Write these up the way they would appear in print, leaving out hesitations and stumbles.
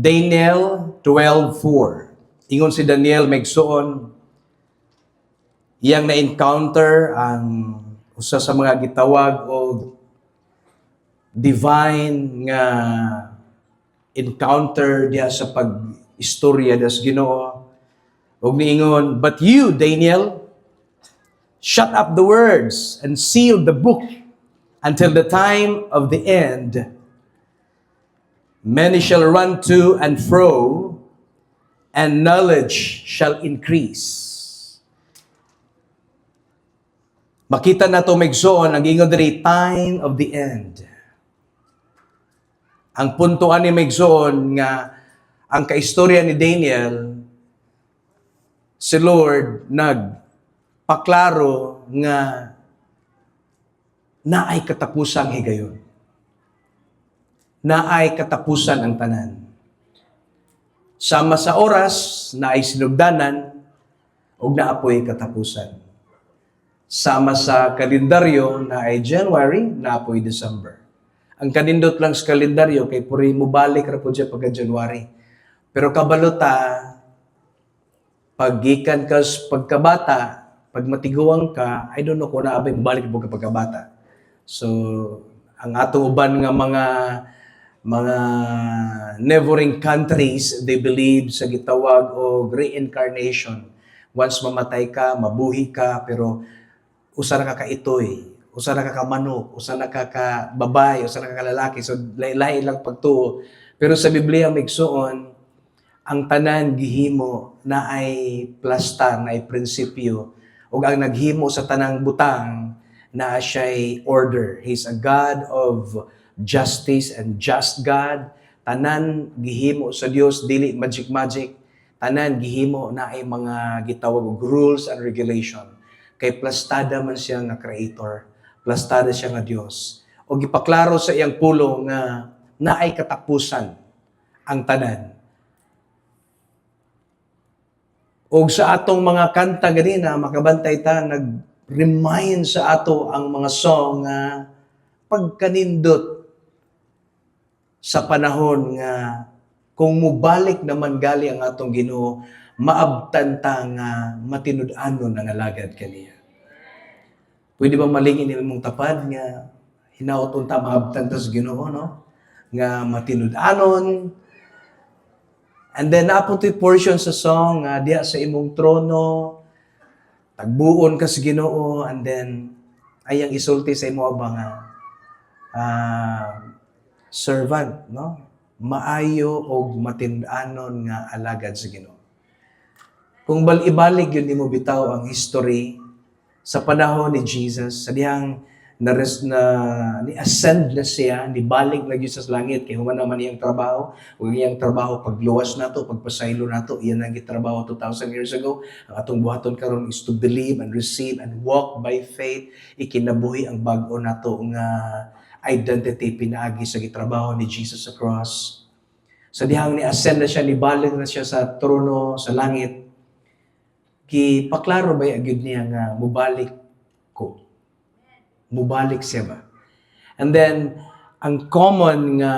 Daniel 12:4. Ingon si Daniel megsuon iyang na-encounter ang usa sa mga gitawag o divine nga encounter diha sa pag-istorya das Ginoo. Ug niingon, "But you, Daniel, shut up the words and seal the book until the time of the end. Many shall run to and fro, and knowledge shall increase." Makita na ito megsoon, ang ingon diri, time of the end. Ang puntoan ni megsoon nga ang kaistorya ni Daniel, si Lord nagpaklaro nga naay katapusang higayon. Naay katapusan ang tanan. Sama sa oras, naay sinugdanan, ug naapoy katapusan. Sama sa kalendaryo na ay January, na apoy December. Ang kanindot lang sa kalendaryo, kay puri mo balik ra po dyan pagka January. Pero kabalota, paggikan ka pagkabata, pag matiguang ka, I don't know kung naabay mo balik po ka pagkabata. So, ang atong uban nga mga neighboring countries, they believe sa gitawag o reincarnation. Once mamatay ka, mabuhi ka, pero usa na ka kaitoy, usa na ka kamanok, usa na ka kababay, usa na ka kalalaki. So, lahi lang pagtuo. Pero sa Biblia, megsuon, ang tanan gihimo na ay plasta, na ay prinsipyo. O ang naghimo sa tanang butang, na siya'y order. He's a God of justice and just God. Tanan gihimo sa Dios, dili magic. Tanan gihimo na ay mga gitawag og rules and regulation. Kay plastada man siya nga creator, plastada siya nga Dios. O gipaklaro sa iyang pulong nga naay katapusan ang tanan. O sa atong mga kanta ganina, makabantay ta, nag-remind sa ato ang mga song nga pagkanindot sa panahon nga kung mubalik naman gali ang atong Ginoo, maabtan ta nga matinud-anon ang alagad kaniya. Pwede ba malingin mong tapad nga hinaot unta maabtan ta sa Ginoo, no? Nga matinud-anon. And then napunto'y portion sa song diya sa imong trono, tagbuon ka sa Ginoo, and then ayang isulti sa imo ba nga servant, no? Maayo og matindanon nga alagad sa Ginoo. Kung ibalik yun mo bitaw ang history sa panahon ni Jesus, sa diyang ni-ascend na siya, nibalik na yun sa langit, kaya human naman iyang trabaho, o iyang trabaho pagluwas na to, pagpasaylo na to, iyan ang gitrabaho 2,000 years ago. Ang atong buhaton karon is to believe and receive and walk by faith. Ikinabuhi ang bag-o na to nga identity pinaagi sa gitrabaho ni Jesus sa cross. Sa dihang ni-ascend na siya, nibalik na siya sa trono, sa langit, paklaro ba yung niya nga mubalik ko? Mubalik siya ba? And then, ang common nga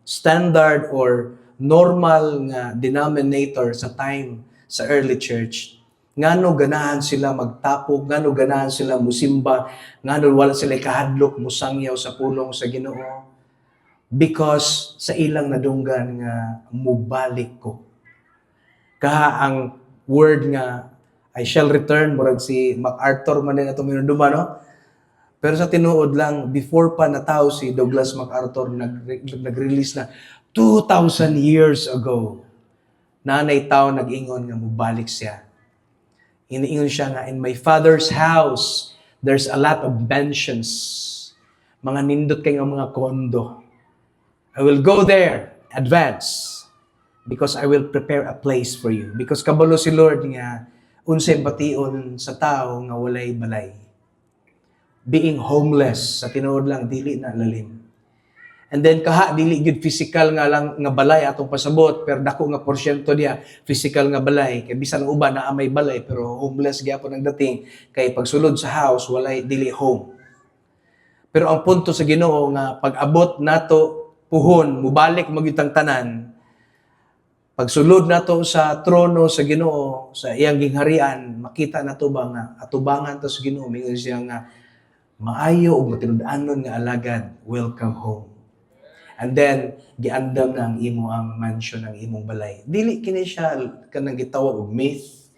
standard or normal nga denominator sa time sa early church, ngano ganahan sila magtapog, ngano ganahan sila musimba, ngano wala sila kahadlok, musangyaw sa pulong sa Ginoo. Because sa ilang nadunggan nga mubalik ko. Kaha ang word nga, I shall return, murag si MacArthur man din itong minuduma, no? Pero sa tinuod lang, before pa natao si Douglas MacArthur, nag-release na 2,000 years ago, nanay tao nag-ingon nga mubalik siya. Iniingon siya nga, in my Father's house, there's a lot of mansions. Mga nindot kay nga mga kondo. I will go there, advance, because I will prepare a place for you. Because kabalo si Lord nga, unsay bation sa tao nga walay balay. Being homeless, sa tinuod lang, dili na lalim. And then kaha, dili good physical nga lang nga balay atong pasabot, pero dako nga porsyento diya, physical nga balay. Kaya bisan uban na may balay, pero homeless gyapon ang dating. Kay pagsulod sa house, walay dili home. Pero ang punto sa Ginoo nga pag-abot nato puhon, mubalik magyutang tanan, pagsulod nato sa trono sa Ginoo, sa iyang gingharian, makita nato ba nga atubangan to sa Ginoo, mingon siya nga maayo ug matinud-anon nga alagad, welcome home. And then giandam na ang imo ang mansion ng imong balay. Dili kini siya kanang gitawag og myth,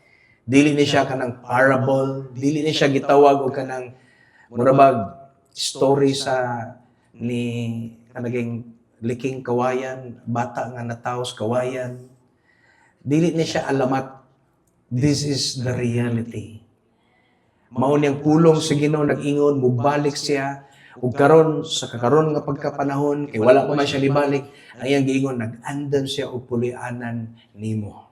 dili ni siya kanang parable, dili ni siya gitawag og kanang murabag story sa ni kanaging liking kawayan, bata nga nataos kawayan. Dili ni siya alamat. This is the reality. Mao niyang pulong sa Ginoo nag-ingon, mubalik siya ug karon sa kakaron nga pagkapanahon kay wala pa man siya libalik, ang iyang giingon nag-andam siya og pulianan nimo.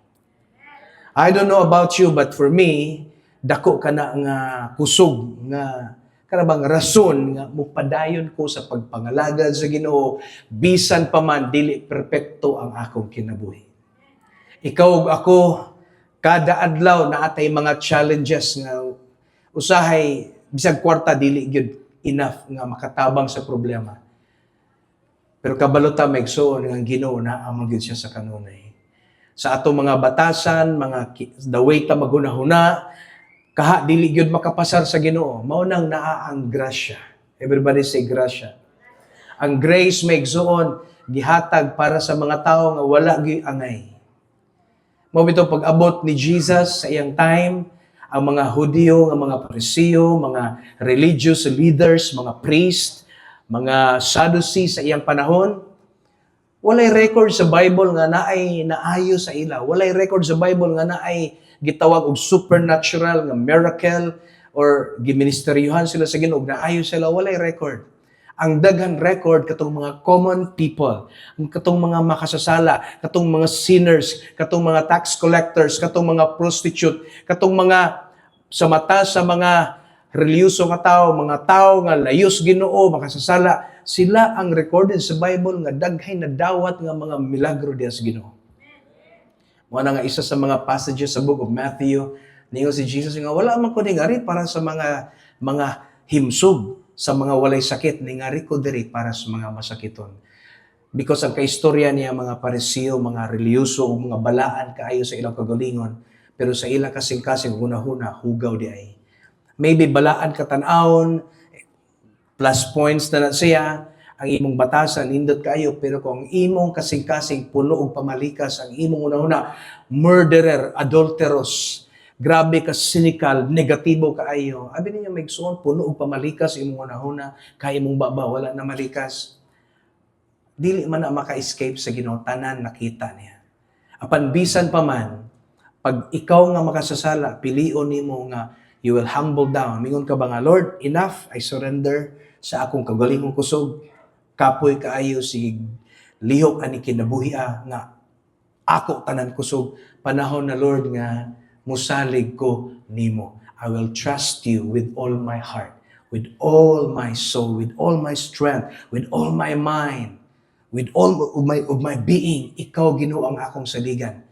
I don't know about you, but for me, dako kana nga kusog nga karabang rason nga mupadayon ko sa pagpangalagad sa Ginoo bisan pa man dili perpekto ang akong kinabuhi. Ikaw ug ako kada adlaw naatay mga challenges nga usahay bisag kwarta dili gyud enough nga makatabang sa problema. Pero kabalota maigsoon nga Ginoo naa man gyud siya sa kanunay. Sa atong mga batasan, mga the way ta maghunahuna, kaha dili gyud makapasar sa Ginoo, mao nang naa ang grasya. Everybody say grasya. Ang grace maigsoon gihatag para sa mga tawo nga wala gyud angay. Mao bitaw pag-abot ni Jesus sa iyang time, ang mga Hudyo, ang mga Pariseo, mga religious leaders, mga priest, mga Sadducee sa iyang panahon, walay record sa Bible nga naay naayo sa ila. Walay record sa Bible nga naay gitawag og supernatural nga miracle or giministeryuhan sila sa Ginoo naayo sila, walay record. Ang daghan record katong mga common people, katong mga makasasala, katong mga sinners, katong mga tax collectors, katong mga prostitute, katong mga sa mata sa mga reliyoso nga mga tao nga layos Ginoo, makasasala, sila ang recorded sa Bible nga daghay na dawat nga mga milagro diha sa Ginoo. Mo na nga isa sa mga passages sa book of Matthew, ningon si Jesus nga wala man ko ningari para sa mga himsog, sa mga walay sakit, ningari ko diri para sa mga masakiton. Because ang kaistorya niya mga Pariseo, mga reliyoso, o mga balaan kaayo sa ilang kagalingon, pero sa ilang kasing-kasing hunahuna, hugaw di ay. Maybe balaan katanawon, plus points na siya, ang imong batasan, nindot kayo, pero kung imong kasing-kasing puno og pamalikas, ang imong una-una, murderer, adulterous, grabe ka cynical, negatibo kaayo. Abi ninyo maigsoon, puno og pamalikas, imong una-una, kaya imong baba, wala na malikas. Dili man na maka-escape sa Ginoo, tanan nakita niya. Apan bisan pa man, pag ikaw nga makasasala, pilion nimo nga, you will humble down. Mingon ka ba nga, Lord, enough, I surrender sa akong kagalingong kusog. Kapoy kaayo si lihok ani kinabuhia nga ako tanan kusog. Panahon na Lord nga musalig ko nimo. I will trust you with all my heart, with all my soul, with all my strength, with all my mind, with all of my being. Ikaw Ginoo ang akong saligan.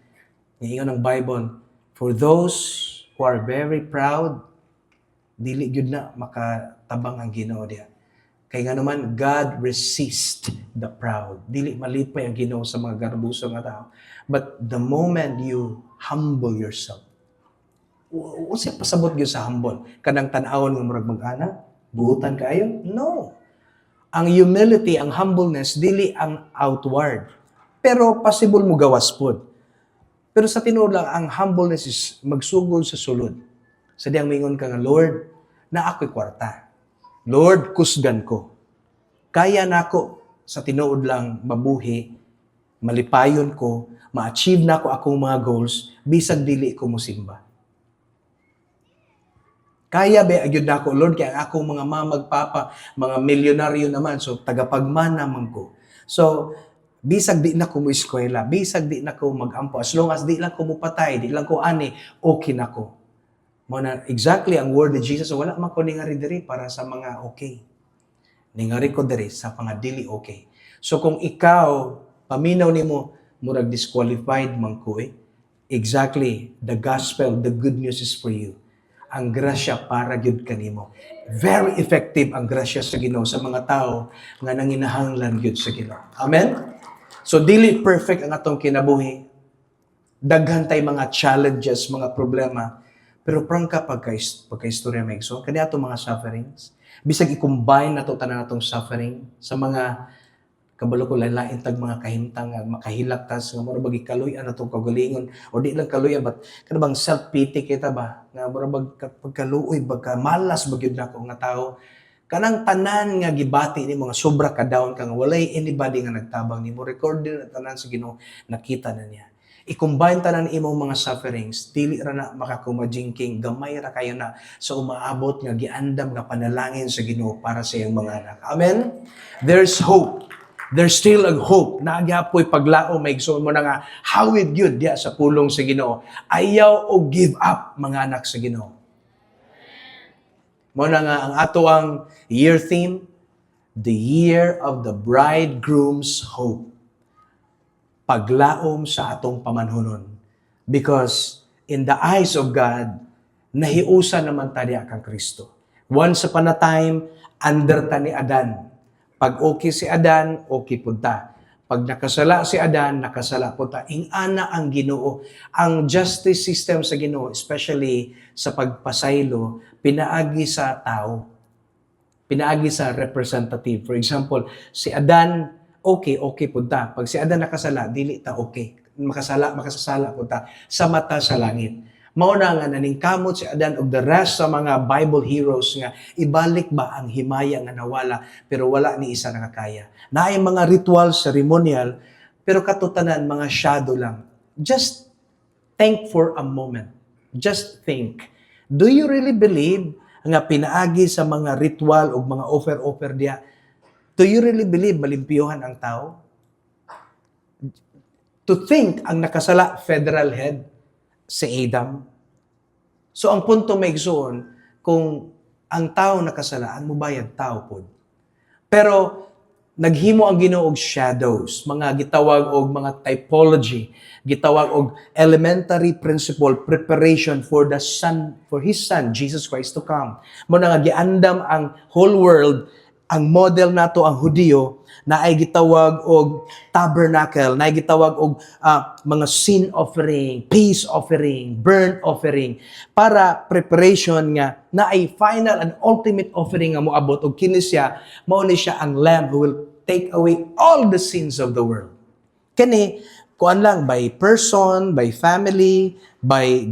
Ingon ang Bible, for those who are very proud, dili gyud na makatabang ang Ginoo diha. Kay nga naman, God resist the proud. Dili malipay ang Ginoo sa mga garbuso nga tao. But the moment you humble yourself, usa pasabot gyud sa humble. Kanang tan-awon nga murag mag-ana, buutan kaayo? No. Ang humility, ang humbleness, dili ang outward. Pero possible mo gawas pod. Pero sa tinuod lang, ang humbleness is magsugod sa sulod. Sa diyang mingon ka nga, Lord, na ako'y kwarta. Lord, kusgan ko. Kaya nako sa tinuod lang mabuhi, malipayon ko, ma-achieve nako akong mga goals, bisag dili ko mosimba. Kaya ba agyud nako, Lord, kaya ang akong mga mamagpapa, mga milyonaryo naman, so tagapagmana man ko. So, bisag di na ko mo eskwela, bisag di na ko magampo, as long as di lang ko mupatay, di lang ko ani, okay na ko. Muna, exactly ang word ni Jesus, wala man ko ningari diri para sa mga okay. Ningari ko diri sa mga dili okay. So kung ikaw, paminaw nimo murag disqualified man ko exactly, the gospel, the good news is for you. ang grasya para gyud kanimo. Very effective ang grasya sa Ginoo sa mga tao nga nanginahanglan gyud sa Ginoo. Amen. So dili perfect ang atong kinabuhi. Daghan tay mga challenges, mga problema. Pero prangka pagka-istorya may so kani atong mga sufferings. Bisag i-combine nato tanan natong suffering sa mga kabalo ko lain tag mga kahimtang nga makahilaktas nga mura bagi kaluy-an atong kagalingon o di lang kaluy but kana bang self-pity kita ba nga mura bag pagkaluoy bagka malas bagyud nako nga tao kanang tanan nga gibati ni mga sobra ka down ka nga walay anybody nga nagtabang nimo record din tanan sa Ginoo nakita na niya i-combine tanan imong mga sufferings dili ra na makakumajingking gamay ra kayo na sa umaabot nga giandam nga panalangin sa Ginoo para sa iyang mga anak. Amen. There's hope. There's still a hope. Nagyapoy paglao may igsoon mo na nga hawid gyud diya sa pulong sa Ginoo. Ayaw o give up mga anak sa Ginoo. Mo na nga ang ato ang year theme, the year of the bridegroom's hope. Paglaom sa atong pamanhunon. Because in the eyes of God, nahiusa naman tadi kang Kristo. Once upon a time, under ta ni Adan. Pag okay si Adan, okay punta. Pag nakasala si Adan, nakasala punta. Ingana ang Ginoo. Ang justice system sa Ginoo, especially sa pagpasaylo, pinaagi sa tao. Pinaagi sa representative. For example, si Adan, okay punta. Pag si Adan nakasala, dili ta okay. Makasasala punta sa mata sa langit. Mao na nga naningkamot si Adan og the rest sa mga Bible heroes nga ibalik ba ang himaya nga nawala pero wala ni isa nakakaya. Naay mga ritual, ceremonial pero katutanan mga shadow lang. Just think for a moment. Just think. Do you really believe nga pinaagi sa mga ritual o mga offer diya? Do you really believe malimpyuhan ang tao? To think ang nakasala federal head si Adam. So ang punto may igsoon, kung ang tao nakasala, ang mubayad tao pod. Pero naghimo ang Ginoo og shadows, mga gitawag og mga typology, gitawag og elementary principle preparation for the son, for his son Jesus Christ to come. Mo na nga giandam ang whole world, ang model nato ang Hudiyo na ay gitawag og tabernacle, na ay gitawag og mga sin offering, peace offering, burnt offering para preparation nga na ay final and ultimate offering nga moabot og kini siya mao ni siya ang lamb who will take away all the sins of the world. Kani kuan lang by person, by family, by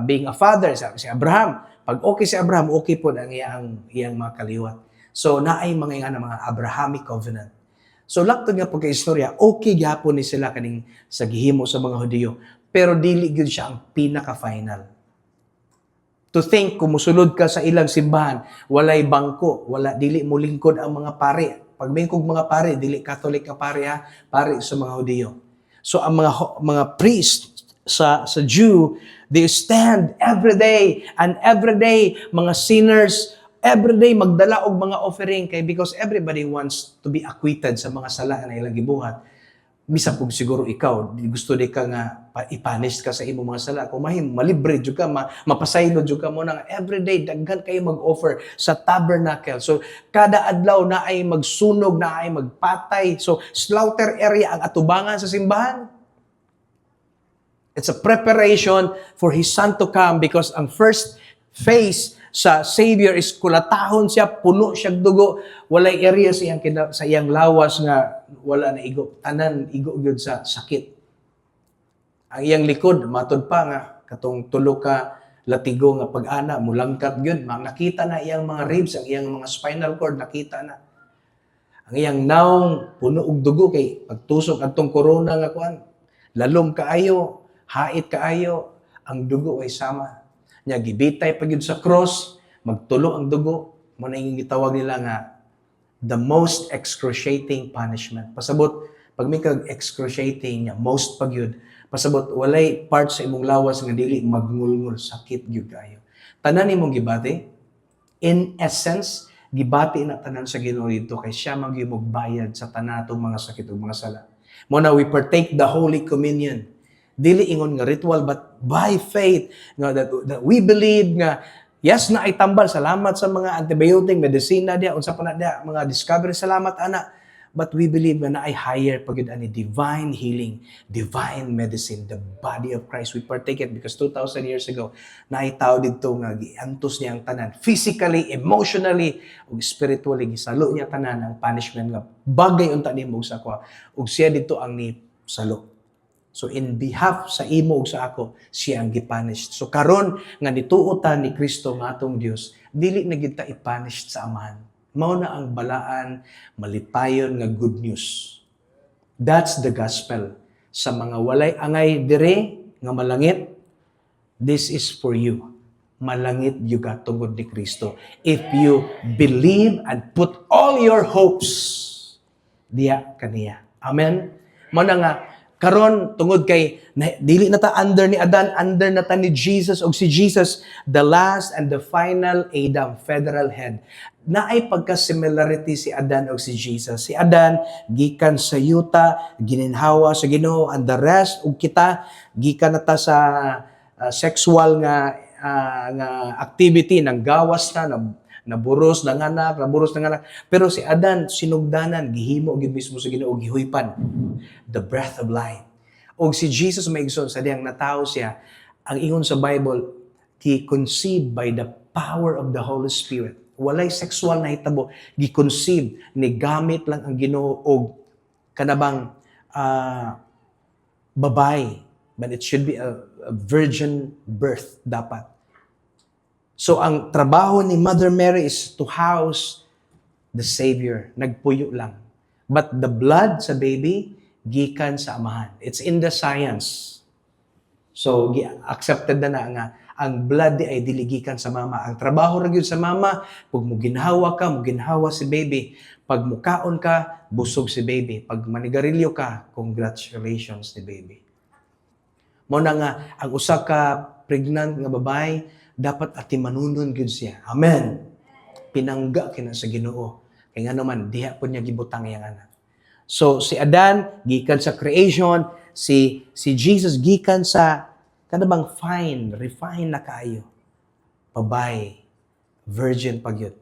being a father si Abraham. Pag okay si Abraham, okay po ang iyang mga kaliwat. So, naay mga Abrahamic covenant. So, laktod nga pagka-istorya, okay gyapon ni sila kaning sa gihimo sa mga Hudiyo. Pero dili gyud siya ang pinaka-final. To think, kung musulod ka sa ilang simbahan, walay bangko, dili mo lingkod ang mga pare. Pag may kog mga pare, dili Catholic ka pare ha, pare sa mga Hudiyo. So, ang mga priest sa Jew, they stand every day, mga sinners, every day magdala og mga offering kay because everybody wants to be acquitted sa mga sala na ilang gibuhat. Bisa kung siguro ikaw, gusto di ka nga ipanish ka sa imong mga sala. Kung malibre jud ka, mapasaylo jud ka mo na everyday daghan kayo mag-offer sa tabernacle. So kada adlaw na ay magsunog, na ay magpatay. So slaughter area ang atubangan sa simbahan. It's a preparation for His Son to come because ang first phase sa Savior is kulatahon siya, puno siya dugo, walay area sa iyang lawas nga wala na igo, tanan igo gyud sa sakit. Ang iyang likod matod pa nga katong tulo ka latigo nga pag-ana mulangkat gyud, nakita na iyang mga ribs, ang iyang mga spinal cord nakita na. Ang iyang naong puno og dugo kay pagtusok adtong corona nga kuan, lalom kaayo, hait kaayo, ang dugo ay sama. Nya gibitay pa gyud sa cross, magtulo ang dugo, mo na yung gitawag nila nga the most excruciating punishment. Pasabot pag may kag excruciating nya most pa gyud, pasabot walay part sa imong lawas nga dili magngulngul, sakit gyud kayo. Tanan nimong gibati, in essence, gibati na tanan sa Ginoo dito kay siya magyud bayad sa tanatong mga sakit ug mga sala. Mo na we partake the Holy Communion. Dili ingon nga ritual, but by faith, nga that we believe nga, yes na ay tambal, salamat sa mga antibiotic, medicina dia, unsa pa na dia, mga discovery, salamat ana. But we believe nga na ay higher pagid ani divine healing, divine medicine, the body of Christ. We partake it because 2,000 years ago, na ay tao dito nga giantos niya ang tanan, physically, emotionally, ug spiritually, gisalo niya tanan ang punishment nga bagay unta nimo sa kwa, ug siya dito ang ni salo. So in behalf sa imo ug sa ako, siya ang gipunished. So karon nga nituotan ni Kristo nga atong Dios, dili na gid ta i-punish sa amahan. Mao na ang balaan, malipayon nga good news. That's the gospel. Sa mga walay angay dire nga malangit, this is for you. Malangit yuga tungod ni Kristo. If you believe and put all your hopes diya kaniya. Amen? Mao na nga karon tungod kay dili na ta under ni Adan, under na ta ni Jesus, og si Jesus the last and the final Adam, federal head. Naay pagka-similarity si Adan og si Jesus. Si Adan gikan sa yuta, gininhawa sa Ginoo, and the rest ug kita gikan na ta sa sexual nga activity, nang gawas na naburos ng anak. Pero si Adan, sinugdanan, gihimo gid mismo sa Ginoo, gihuypan the breath of life. Og si Jesus maigsoon sa diyang natao siya, ang ingon sa Bible, gi-conceive by the power of the Holy Spirit. Walay sexual na hitabo, gi-conceive ni gamit lang ang Ginoo og kanabang babae, but it should be a virgin birth dapat. So, ang trabaho ni Mother Mary is to house the Savior. Nagpuyo lang. But the blood sa baby, gikan sa amahan. It's in the science. So, accepted na nga, ang blood di ay diligikan sa mama. Ang trabaho ra gyud sa mama, pag mo ginhawa ka, mo ginhawa si baby. Pag mukaon ka, busog si baby. Pag manigarilyo ka, congratulations ni baby. Mo na nga, ang usa ka pregnant nga babae, dapat atimanunon gyud siya. Amen. Pinangga kina sa Ginoo. Kay nga naman diha po niya gibutang iyang anak. So si Adan gikan sa creation, si Jesus gikan sa kanabang fine, refine na kaayo. Babae, virgin pagyud.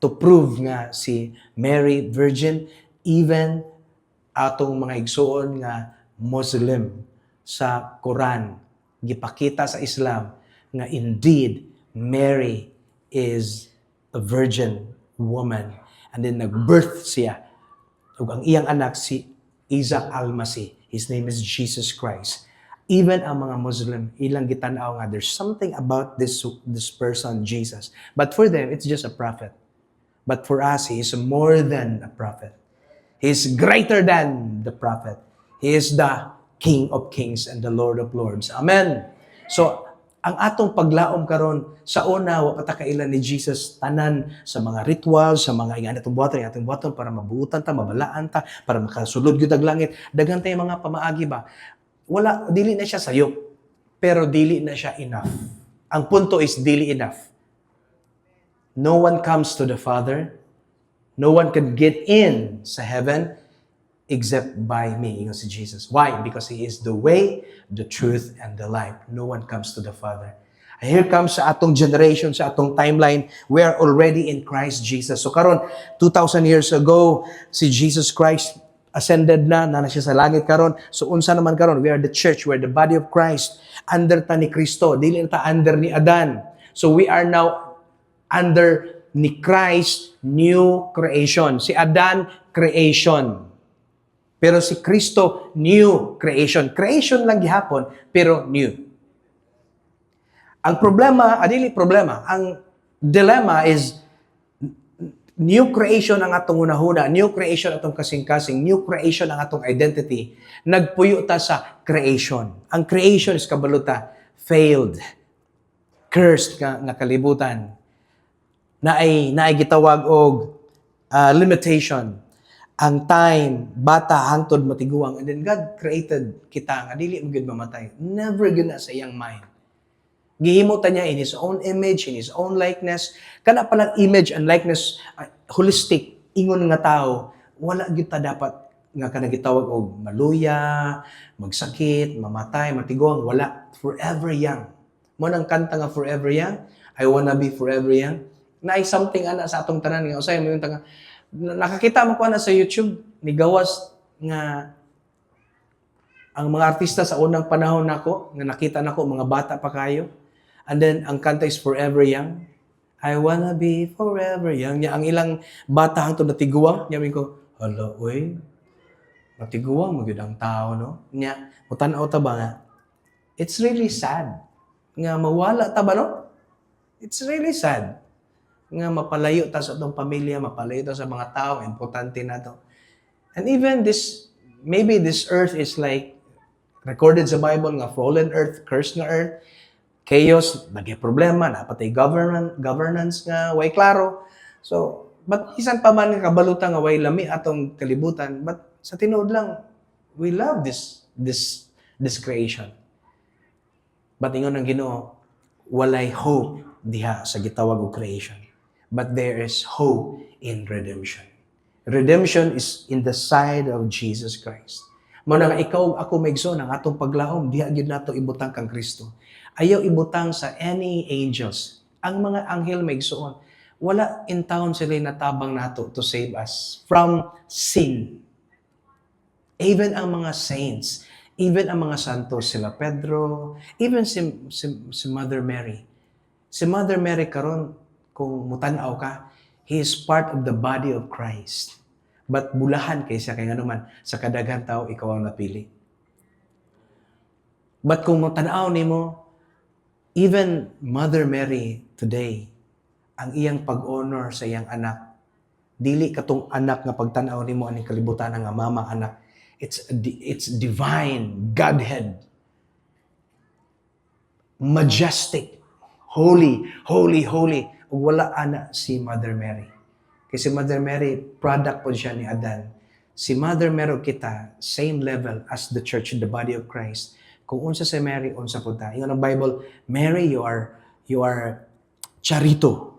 To prove nga si Mary virgin, even atong mga igsuon nga Muslim sa Quran gipakita sa Islam nga indeed, Mary is a virgin woman. And then nag-birth siya. Ug ang iyang anak si Isa Almasi. His name is Jesus Christ. Even ang mga Muslim, ilang gitanaw nga, there's something about this person, Jesus. But for them, it's just a prophet. But for us, he is more than a prophet. He is greater than the prophet. He is the King of Kings and the Lord of Lords. Amen. So, ang atong paglaom karon sa una wa pa ta kailan ni Jesus tanan sa mga ritual, sa mga ingana atong buhaton para mabuutan ta, mabalaan ta, para makasulod gyud ang langit. Daghan tay mga pamaagi ba. Wala, dili na siya sayop, pero dili na siya enough. Ang punto is dili enough. No one comes to the Father. No one can get in sa heaven except by me, ingon si Jesus. Why? Because He is the way, the truth, and the life. No one comes to the Father. And here comes sa atong generation, sa atong timeline, we are already in Christ Jesus. So karon 2,000 years ago, si Jesus Christ ascended na siya sa langit karon. So unsa naman karon? We are the church, we are the body of Christ. Under ta ni Kristo, dili ta under ni Adan. So we are now under ni Christ, new creation. Si Adan, creation. Pero si Kristo, new creation. Creation lang gihapon, pero new. Ang problema, adili problema, ang dilemma is new creation ang atong unahuna, new creation atong kasing-kasing, new creation ang atong identity. Nagpuyo ta sa creation. Ang creation is kabaluta, failed, cursed nga kalibutan. Naay gitawag og limitation. Ang time, bata, hangtod, matiguang. And then God created kita nga, dili mo gud mamatay. Never gud na sa iyang mind. Gihimutan niya in His own image, in His own likeness. Kana palang image and likeness, holistic, ingon nga tao, wala gud ta dapat nga kanang gitawag og maluya, magsakit, mamatay, matigong, wala. Forever young. Mo nang kanta nga Forever Young, I wanna be forever young. Naay something ana sa atong tanan nga usay mo yung tanga. Nakakita mo ko na sa YouTube ni gawas nga ang mga artista sa unang panahon nako nga nakita nako mga bata pa kayo. And then ang kanta is Forever Young. I wanna be forever young. Nya ang ilang bata hangtod natiguang, nya ko, hala oy, natiguang mo gyud ang tao no. Nya mutan-aw ta ba nga? It's really sad nga mawala ta ba no? It's really sad nga mapalayo ta sa atong pamilya, mapalayo ta sa mga tao, importante na to. And even this, maybe this earth is like recorded sa Bible nga fallen earth, cursed nga earth, chaos, nagay problema, napatay governance nga way klaro. So, but isan pa man nga kabalutan nga way lami atong kalibutan, but sa tinuod lang, we love this creation. But ingon ang Ginoo, walay hope diha sa gitawag og creation. But there is hope in redemption. Redemption is in the side of Jesus Christ. Mao na nga ikaw ako maigsoon ang atong paglaom diha gyud nato ibutang kang Kristo. Ayaw ibutang sa any angels. Ang mga anghel maigsoon, wala in town sila natabang nato to save us from sin. Even ang mga saints, even ang mga santos, sila Pedro, even si Mother Mary. Si Mother Mary karon kung mutan-aw ka, he is part of the body of Christ. But bulahan kay siya kay nganuman sa kadaghan tao ikaw ang napili. But kung mutan-aw nimo, even Mother Mary today, ang iyang pag-honor sa iyang anak, dili katong anak nga pagtan-aw nimo aning kalibutan nga mama anak. It's divine, Godhead. Majestic, holy, holy, holy. Ug wala ana si Mother Mary. Kasi Mother Mary, product po siya ni Adan. Si Mother Mary kita, same level as the church, the body of Christ. Kung unsa si Mary, unsa po ta. Ingon ang Bible, Mary, you are charito.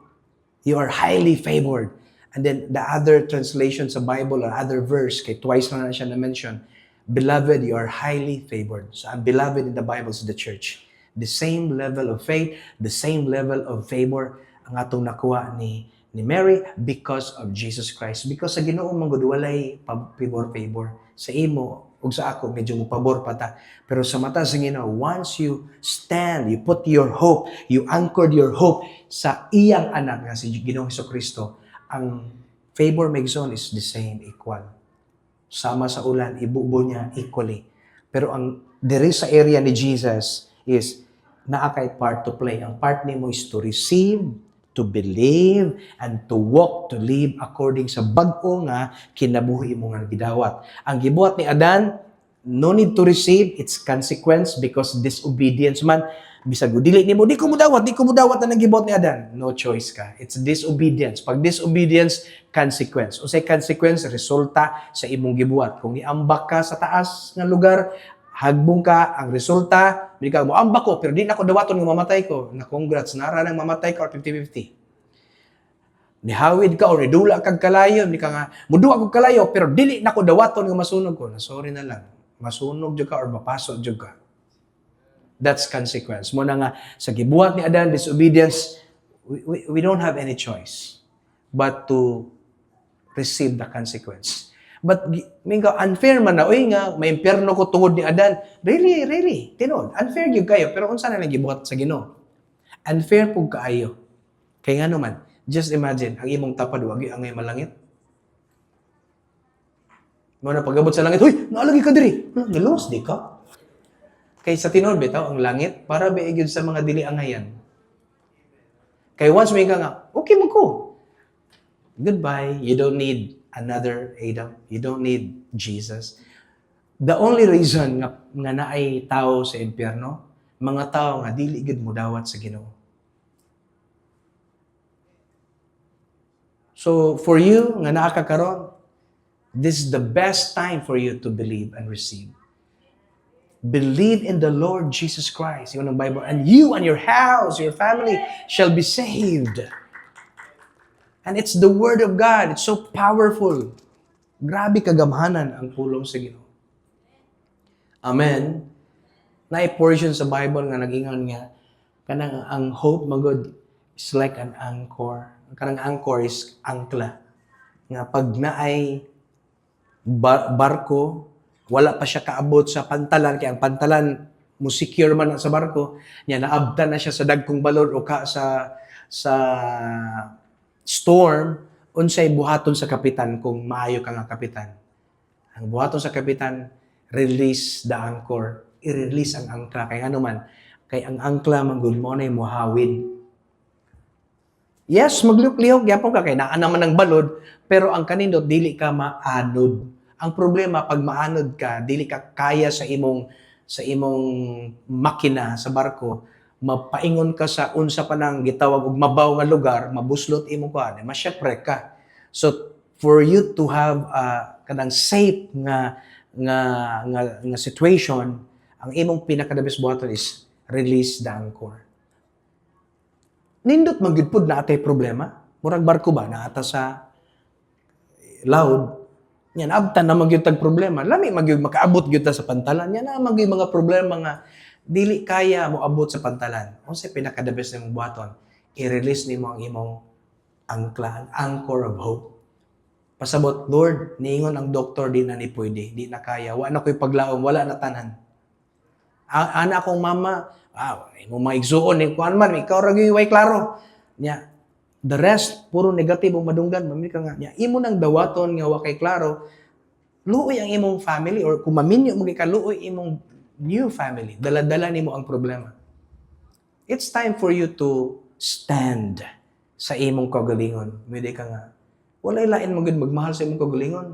You are highly favored. And then the other translation sa Bible or other verse, kay twice na siya na-mention, beloved, you are highly favored. So ang beloved in the Bible is the church. The same level of faith, the same level of favor ang atong nakuha ni Mary because of Jesus Christ. Because sa Ginoo man gud walay favor. Sa imo ug sa ako medyo mo pabor pa ta. Pero sa mata sa Ginoo, once you stand, you put your hope, you anchored your hope sa iyang anak nga si Ginoong Hesukristo, ang favor megzon is the same, equal. Sama sa ulan, ibubo niya equally. Pero ang diri sa area ni Jesus is naa kay part to play. Ang part nimo is to receive, to believe, and to walk, to live according sa bag-o nga kinabuhi mo nga gidawat. Ang gibuhat ni Adan, no need to receive its consequence because disobedience man. Bisag dili nimo di ko mudawat ang nagibuhat ni Adan. No choice ka. It's disobedience. Pag disobedience, consequence. Unsay consequence? Resulta sa imong gibuhat. Kung iambak ka sa taas nga lugar, hagbong ka, ang resulta, hindi ka mo ambak ko, pero di na ko dawaton nga mamatay ko. Na congrats, nara nang mamatay ka or 50-50. Nihawid ka o nidula kag kalayo, di ka nga, muduwa kog kalayo, pero dili na ko dawaton nga masunog ko. Na sorry na lang. Masunog jud ka or mapasok jud ka. That's consequence. Muna nga, sa gibuhat ni Adan, disobedience, we don't have any choice but to receive the consequence. But, minga, unfair man na, uy nga, may impyerno ko tungod ni Adan. Really, tinod. Unfair yun kayo, pero unsa na lang gibuhat sa Ginoo? Unfair po kaayo. Kaya nga naman, just imagine, ang imong tapad, wag yung angay malangit. Muna pagabot sa langit, huy, naalagi ka diri. Nalos, di ka? Kay sa tinod bitaw ang langit para beigid sa mga dili angayan. Kay once may ka nga, okay mo ko. Goodbye. You don't need another Adam. You don't need Jesus. The only reason nga naay tao sa impyerno, mga tao nga dili gid mo dawat sa Ginoo. So for you nga naa ka karon, this is the best time for you to believe and receive. Believe in the Lord Jesus Christ. Yun ang Bible. And you and your house, your family shall be saved. And it's the Word of God. It's so powerful. Grabe kagamhanan ang pulong sa Ginoo. Amen. Na-portion sa Bible nga nagingon nga kanang ang hope magod is like an anchor. Kanang anchor is angkla. Nga pag naay barko, wala pa siya kaabot sa pantalan, kaya ang pantalan mo secure man na sa barko, niya naabtan na siya sa dagkong balod o sa storm, unsay buhaton sa kapitan kung maayo ka nga kapitan. Ang buhaton sa kapitan, release the anchor. I-release ang angkla. Kaya ano man, kay ang angkla manggod mo na muhawid. Yes, magliyok-liyok, yapon ka, kay naa naman ng balod, pero ang kanindot, dili ka maanod. Ang problema, pag maanod ka, dili ka kaya sa imong makina, sa barko, mapaingon ka sa unsa pa nang gitawag og mabaw nga lugar, mabuslot imo ka, masyapre ka. So, for you to have kanang safe nga situation, ang imong pinaka-the best buhaton is release the anchor. Nindot magidpud na atay problema. Murag barko ba na ata sa loud. Yan abtan na magyud tag problema. Lami magyud makaabot gyud ta sa pantalan. Yan na magyud mga problema nga dili kaya mo abot sa pantalan. Unsay pinaka-the best nimong buhaton? I-release nimo ang imong angkla, anchor of hope. Pasabot, Lord, niingon ang doktor di na ni pwede, di na kaya. Wa na ko'y paglaom, wala na tanan. Ana akong mama, mo maigsuon, kuan man, ikaw ragi way klaro. Nya, the rest, puro negative ang madunggan. Mami ka nga, nya, imo nang dawaton nga wa kay klaro, luoy ang imong family, or kung maminyo mo ka, luoy imong new family. Dala-dala nimo ang problema. It's time for you to stand sa imong kagalingon. Pwede ka nga, walay lain magud magmahal sa imong kagalingon.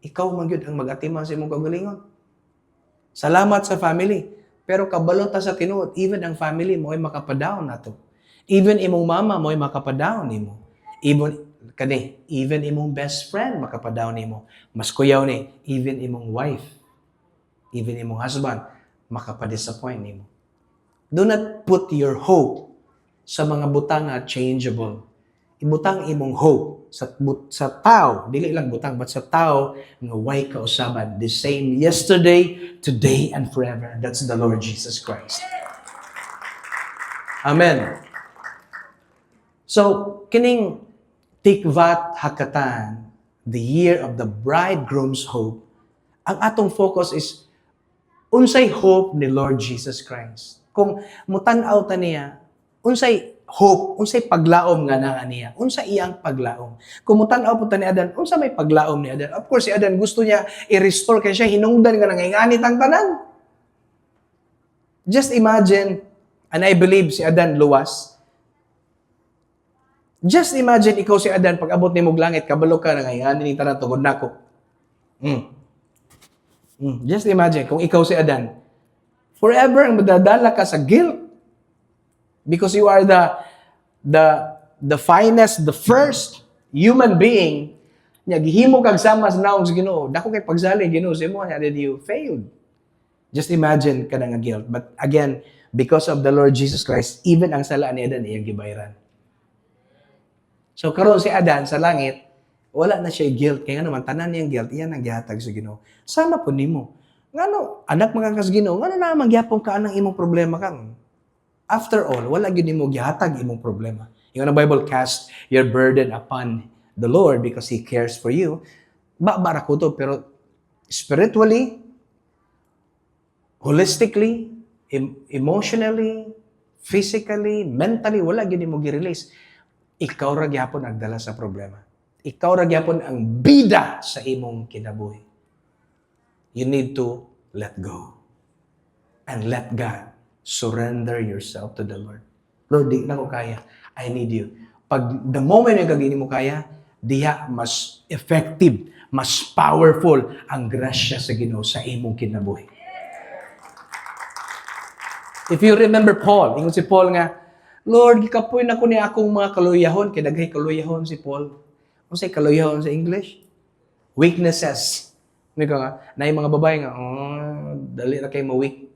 Ikaw magyud ang mag-atiman sa imong kagalingon. Salamat sa family. Pero kabalo ta sa tinuod, even ang family mo ay makapadawn nato. Even imong mama mo ay makapadawn nimo. Even imong best friend makapadawn nimo. Mas kuyaw ni, even imong wife, even imong husband makapadisappoint nimo. Do not put your hope sa mga butang nga changeable. Ibutang imong hope sa tao, dili lang butang, but sa tao nga way kausaban, the same yesterday, today, and forever. That's the Lord Jesus Christ. Amen. So, kining Tikvat Hakatan, the year of the bridegroom's hope, ang atong focus is unsay hope ni Lord Jesus Christ. Kung mutan-aw ta niya, unsay hope, unsay paglaom nga naa niya, unsa iyang paglaom. Kung mutan-aw po ta ni Adan, unsa may paglaom ni Adan? Of course, si Adan gusto niya i-restore kay siya hinungdan nga nanginganit ang tanan. Just imagine, and I believe si Adan luwas. Just imagine ikaw si Adan, pag abot ni mong langit, kabalo ka, nanginganit ang tanan, tugod nako. Just imagine, kung ikaw si Adan, forever ang madadala ka sa guilt. Because you are the finest, the first human being, nya gihimo kag sama sa naong sa Ginoo. Dako kay pagsali Ginoo sa imo, and you failed. Just imagine ka nga guilt. But again, because of the Lord Jesus Christ, even ang sala ni Adan iyang gibayran. So karon si Adan sa langit, wala na siya guilt. Kaya naman tanan niyang guilt, iyan ang gihatag sa Ginoo. Sama po nimo. Ngano, anak mga kas Ginoo, ngano na magyapon ka anang imong problema kang? After all, wala gyud nimo gihatag imong problema. Yung Bible, cast your burden upon the Lord because He cares for you. Bara ko to, pero spiritually, holistically, emotionally, physically, mentally, wala gyud nimo gi-release. Ikaw ra gyapon nagdala sa problema. Ikaw ra gyapon ang bida sa imong kinabuhi. You need to let go and let God. Surrender yourself to the Lord. Lord, di na ko kaya. I need you. Pag the moment yung gagawin mo kaya, diya mas effective, mas powerful ang grasya sa Ginoo sa imong kinabuhi. If you remember Paul, ingon si Paul nga, Lord, gikapoy na ko ni akong mga kaluyahon, kay daghay kaluyahon si Paul. Ano say kaluyahon sa English? Weaknesses. Na yung mga babae nga, dali na kayo ma-weak.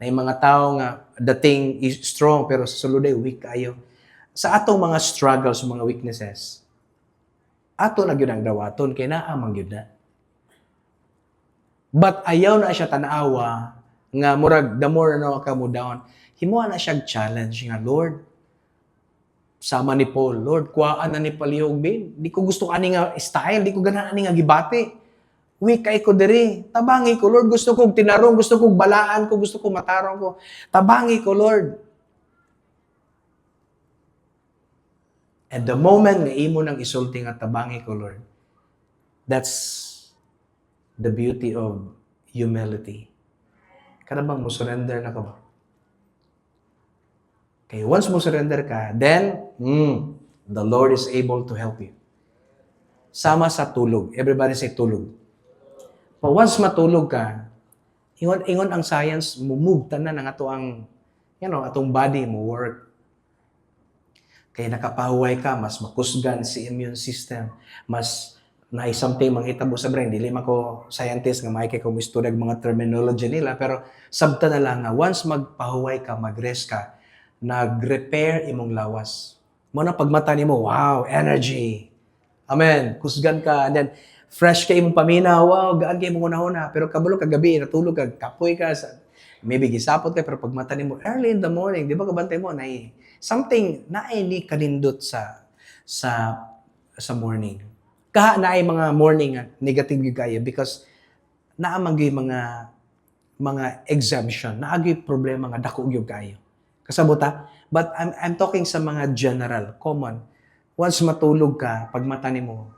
Na yung mga tao nga, dating is strong, pero sa sulod ay weak kayo. Sa atong mga struggles, mga weaknesses, ato na yun ang dawaton, kaya naamang yun na. But ayaw na siya tanawa nga murag the more na ka mo down. Himuha na siya challenge nga, Lord, sama ni Paul, Lord, kuhaan na ni palihog bin. Di ko gusto ani nga style, di ko ganahan ani nga gibati. Weak kay ko diri. Tabangi ko, Lord, gusto kong tinarong, gusto kong balaan ko, gusto kong matarong ko. Tabangi ko, Lord. At the moment nga imo nang isulti nga tabangi ko, Lord, that's the beauty of humility. Kada bang mo surrender na ka ba? Okay, once mo surrender ka, then, the Lord is able to help you. Sama sa tulog. Everybody say tulog. But once matulog ka, ingon ang science, move tanan ang ato ang, atong body mo work. Kaya nakapahuway ka, mas makusgan si immune system, mas na something manghitabo sa brain. Dili man ko scientist nga maikay ko misturag mga terminology nila, pero sabta na lang nga, once magpahuway ka, mag-rest ka, nag-repair imong lawas. Muna pagmata nimo, wow, energy. Amen. Kusgan ka, and then fresh ka imong paminaw, wow, gaan kay imong una-una. Pero kabalo kagabi, natulog ka, kapoy ka, maybe gisapot ka, pero pagmata nimo, early in the morning, di ba kabantay mo, something na ni kanindot sa morning. Kaha na ay mga morning negative yung kaya because naamagay mga exemption, naagay problema nga dako yung kayo. Kasabuta? But I'm talking sa mga general, common. Once matulog ka, pag mata mo,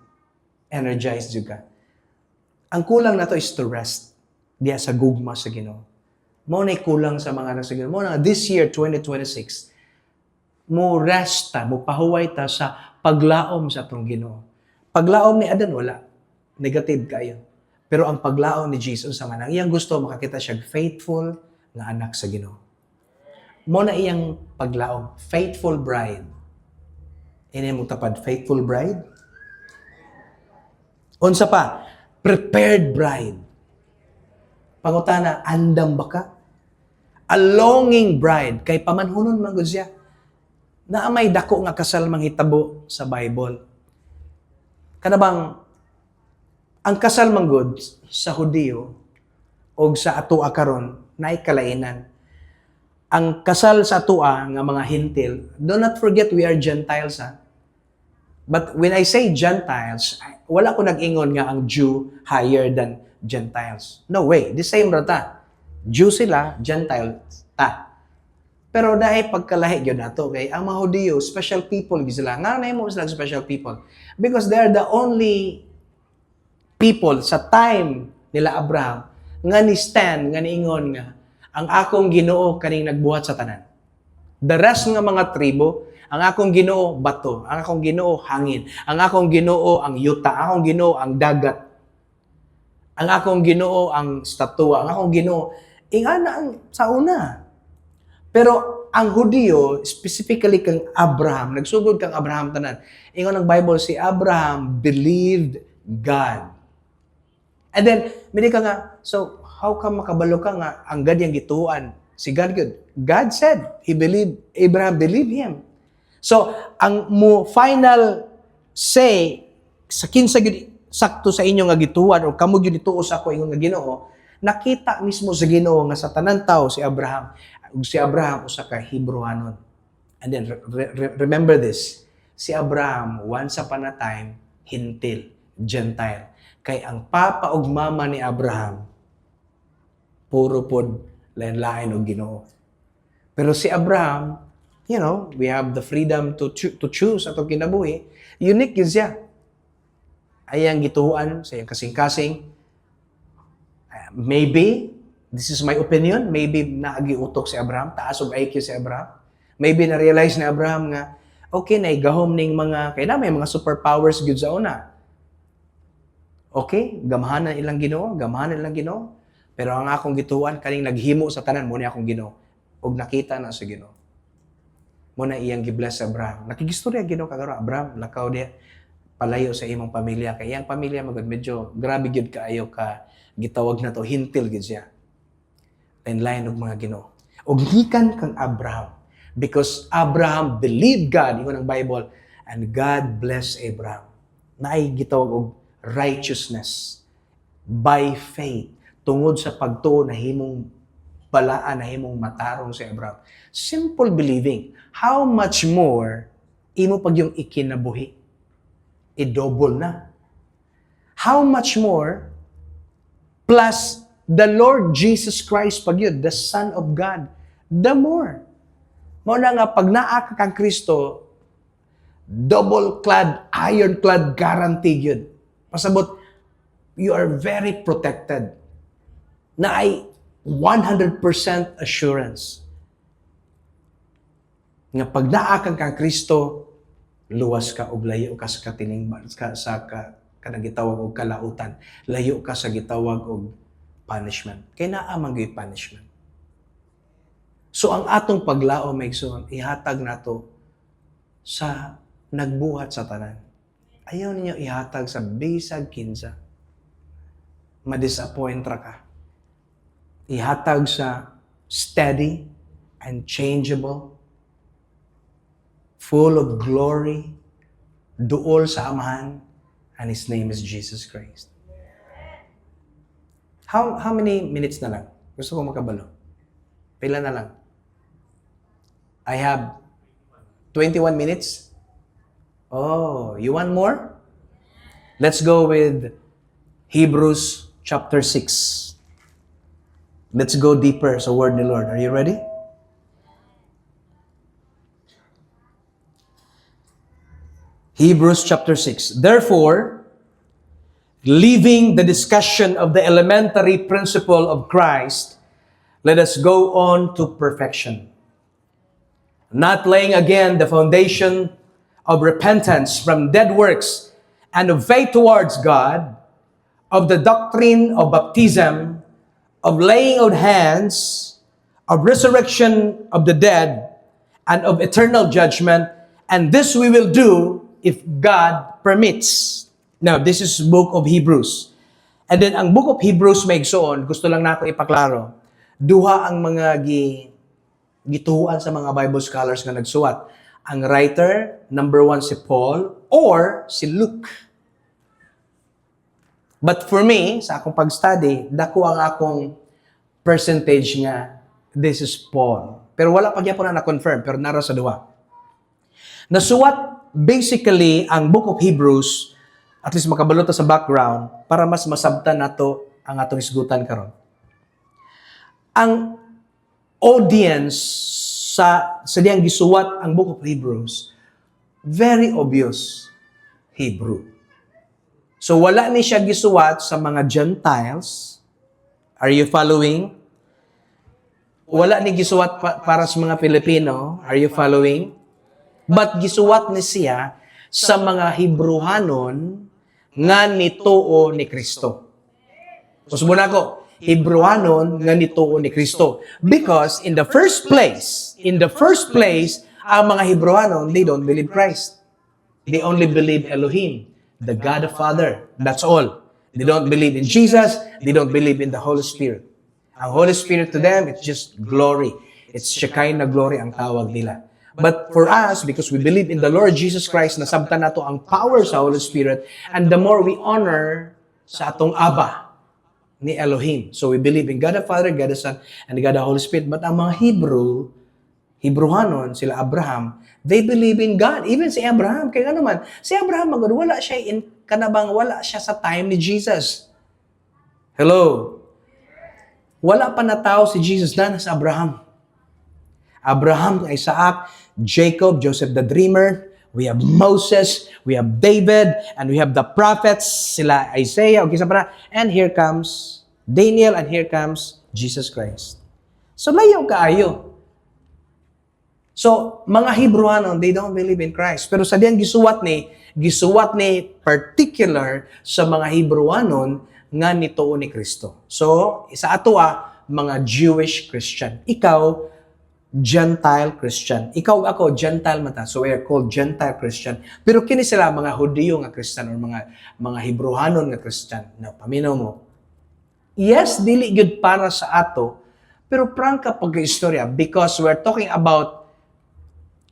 energized yung ka. Ang kulang na to is to rest. Diya sa gugma sa Ginoo. Mo na kulang sa mga nasa Ginoo. Mo na this year, 2026, mo rest ta, mo pahuway ta sa paglaom sa atong Ginoo. Paglaom ni Adan, wala. Negative kayo. Pero ang paglaom ni Jesus sa manang, iyang gusto, makakita siya faithful na anak sa Ginoo. Mo na iyang paglaom, faithful bride. Ini mo tapad, faithful bride. Unsa pa, prepared bride. Pangutana, andam ba ka? A longing bride, kay pamanhunon man gud siya. Na may dako nga kasal manghitabo sa Bible. Kanabang ang kasal manggod sa Hudiyo o sa atua karon naay kalainan. Ang kasal sa atua nga mga Hintil, do not forget we are Gentiles ha. But when I say Gentiles, wala ko nag-ingon nga ang Jew higher than Gentiles. No way, the same rata. Jew sila, Gentiles ta. Pero dahil pagkalahi yun nato, kay ang mga Hudiyo, special people sila. Nga na mo sila special people. Because they are the only people sa time nila Abraham nga ni stand, nga niingon nga, ang akong Ginoo kaning nagbuhat sa tanan. The rest nga mga tribo, ang akong Ginoo bato, ang akong Ginoo hangin, ang akong Ginoo ang yuta, ang akong Ginoo ang dagat, ang akong Ginoo ang statua, ang akong Ginoo, ingana ang sa una. Pero ang Hudiyo, specifically kang Abraham, nagsugod kang Abraham tanan. Ingon ang Bible, si Abraham believed God. And then, mili ka nga, so how come makabalo ka nga ang God yung gituan? Si God good. God said, Abraham believed Him. So, ang mo final say, sa kinsa sakto sa inyo nga gituan, o kamo yun ituo sa ako, ingon nga Ginoo, nakita mismo sa Ginoo nga sa tanan tao si Abraham, si Abraham usa ka Hebrewanon. And then remember this, si Abraham once upon a time Hintil, Gentile. Kay ang papa ug mama ni Abraham puro pod lain-lain og Ginoo. Pero si Abraham, we have the freedom to choose atong kinabuhi. Unique yun siya. Ayang gituan sa iyang kasing-kasing. Maybe, this is my opinion, maybe naagiutok si Abraham, taas og IQ si Abraham. Maybe na-realize ni Abraham nga, okay, naigahom ning mga, kaya na may mga superpowers gyud sa una. Okay, gamahanan ilang Ginoo, pero ang akong gituan, kaning naghimo sa tanan, muna akong Ginoo. Og nakita na sa Ginoo. Muna iyang gibless sa Abraham. Nakigistorya Ginoo kagaro, Abraham, lakaw diya, palayo sa imong pamilya. Kaya iyang pamilya, medyo grabe gyud kaayo ka, gitawag na to, Hintil gyud siya. Lain-lain og mga Ginoo. Og gikan kang Abraham. Because Abraham believed God, ingon ang Bible, and God blessed Abraham. Naay gitawag og righteousness by faith tungod sa pagtuo na himong balaan, na himong matarong si Abraham. Simple believing. How much more imo pag yung ikinabuhi? I-double na. How much more plus the Lord Jesus Christ pag yun, the Son of God, the more. Mao na nga, pag naa ka kang Kristo, double-clad, iron-clad, guaranteed yun. Pasabot, you are very protected. Na ay 100% assurance. Nga pag naa ka kang Kristo, luwas ka o layo ka sa katiningban, kanang gitawag og kalautan. Layo ka sa gitawag og punishment. Kay naa man gyud punishment. So ang atong paglao maigsoon, ihatag nato sa nagbuhat sa tanan. Ayaw ninyo ihatag sa bisag kinsa. Ma-disappoint ra ka. Ihatag sa steady and changeable, full of glory, duol sa Amahan, and His name is Jesus Christ. How many minutes na lang? Gusto ko makabalo. Pila na lang? I have 21 minutes. Oh, you want more? Let's go with Hebrews chapter 6. Let's go deeper sa word ni Lord. Are you ready? Hebrews chapter 6. Therefore, leaving the discussion of the elementary principle of Christ, let us go on to perfection. Not laying again the foundation of repentance from dead works and of faith towards God, of the doctrine of baptism, of laying on hands, of resurrection of the dead, and of eternal judgment, and this we will do if God permits. Now, this is book of Hebrews. And then, ang book of Hebrews may igsoon, gusto lang nako ipaklaro, duha ang mga gituhuan sa mga Bible scholars nga nagsuwat. Ang writer, number 1 si Paul, or si Luke. But for me, sa akong pag-study, dako ang akong percentage nga, this is Paul. Pero wala pa gyapon na na-confirm, pero naro sa duha. Nasuwat basically ang book of Hebrews, at least makabalota sa background, para mas masabtan nato ang atong isgutan karon. Ang audience sa diyang gisuwat ang book of Hebrews, very obvious, Hebrew. So wala ni siya gisuwat sa mga Gentiles. Are you following? Wala ni gisuwat para sa mga Pilipino. Are you following? But gisuwat ni siya sa mga Hebrewanon nga nituo ni Kristo. Usbo na ko, Hebrewanon nga nituo ni Kristo. Because in the first place, ang mga Hebrewanon, they don't believe Christ. They only believe Elohim, the God the Father. That's all. They don't believe in Jesus. They don't believe in the Holy Spirit. Ang Holy Spirit to them, it's just glory. It's Shekinah glory ang tawag nila. But for us, because we believe in the Lord Jesus Christ, nasabtan nato ang power sa Holy Spirit, and the more we honor sa atong Abba ni Elohim. So we believe in God the Father, God the Son, and God the Holy Spirit. But ang mga Hebrewanon, sila Abraham, they believe in God. Even si Abraham, kaya nga naman, si Abraham, wala siya sa time ni Jesus. Hello? Wala pa na tao si Jesus na sa Abraham. Abraham, Isaac, Jacob, Joseph the Dreamer, we have Moses, we have David, and we have the prophets, sila Isaiah, okay, and here comes Daniel, and here comes Jesus Christ. So, layo kaayo. So, mga Hebrewanon, they don't believe in Christ. Pero sa diyang gisuwat ni particular sa mga Hebrewanon nga nituo ni Kristo. So, isa ato mga Jewish Christian. Ikaw, Gentile Christian. Ikaw ako, Gentile mata. So we are called Gentile Christian. Pero kini sila mga Hudiyo nga Christian or mga Hebrewanon nga Christian. Now, paminaw mo. Yes, dili gyud para sa ato, pero prangka pag-istorya because we're talking about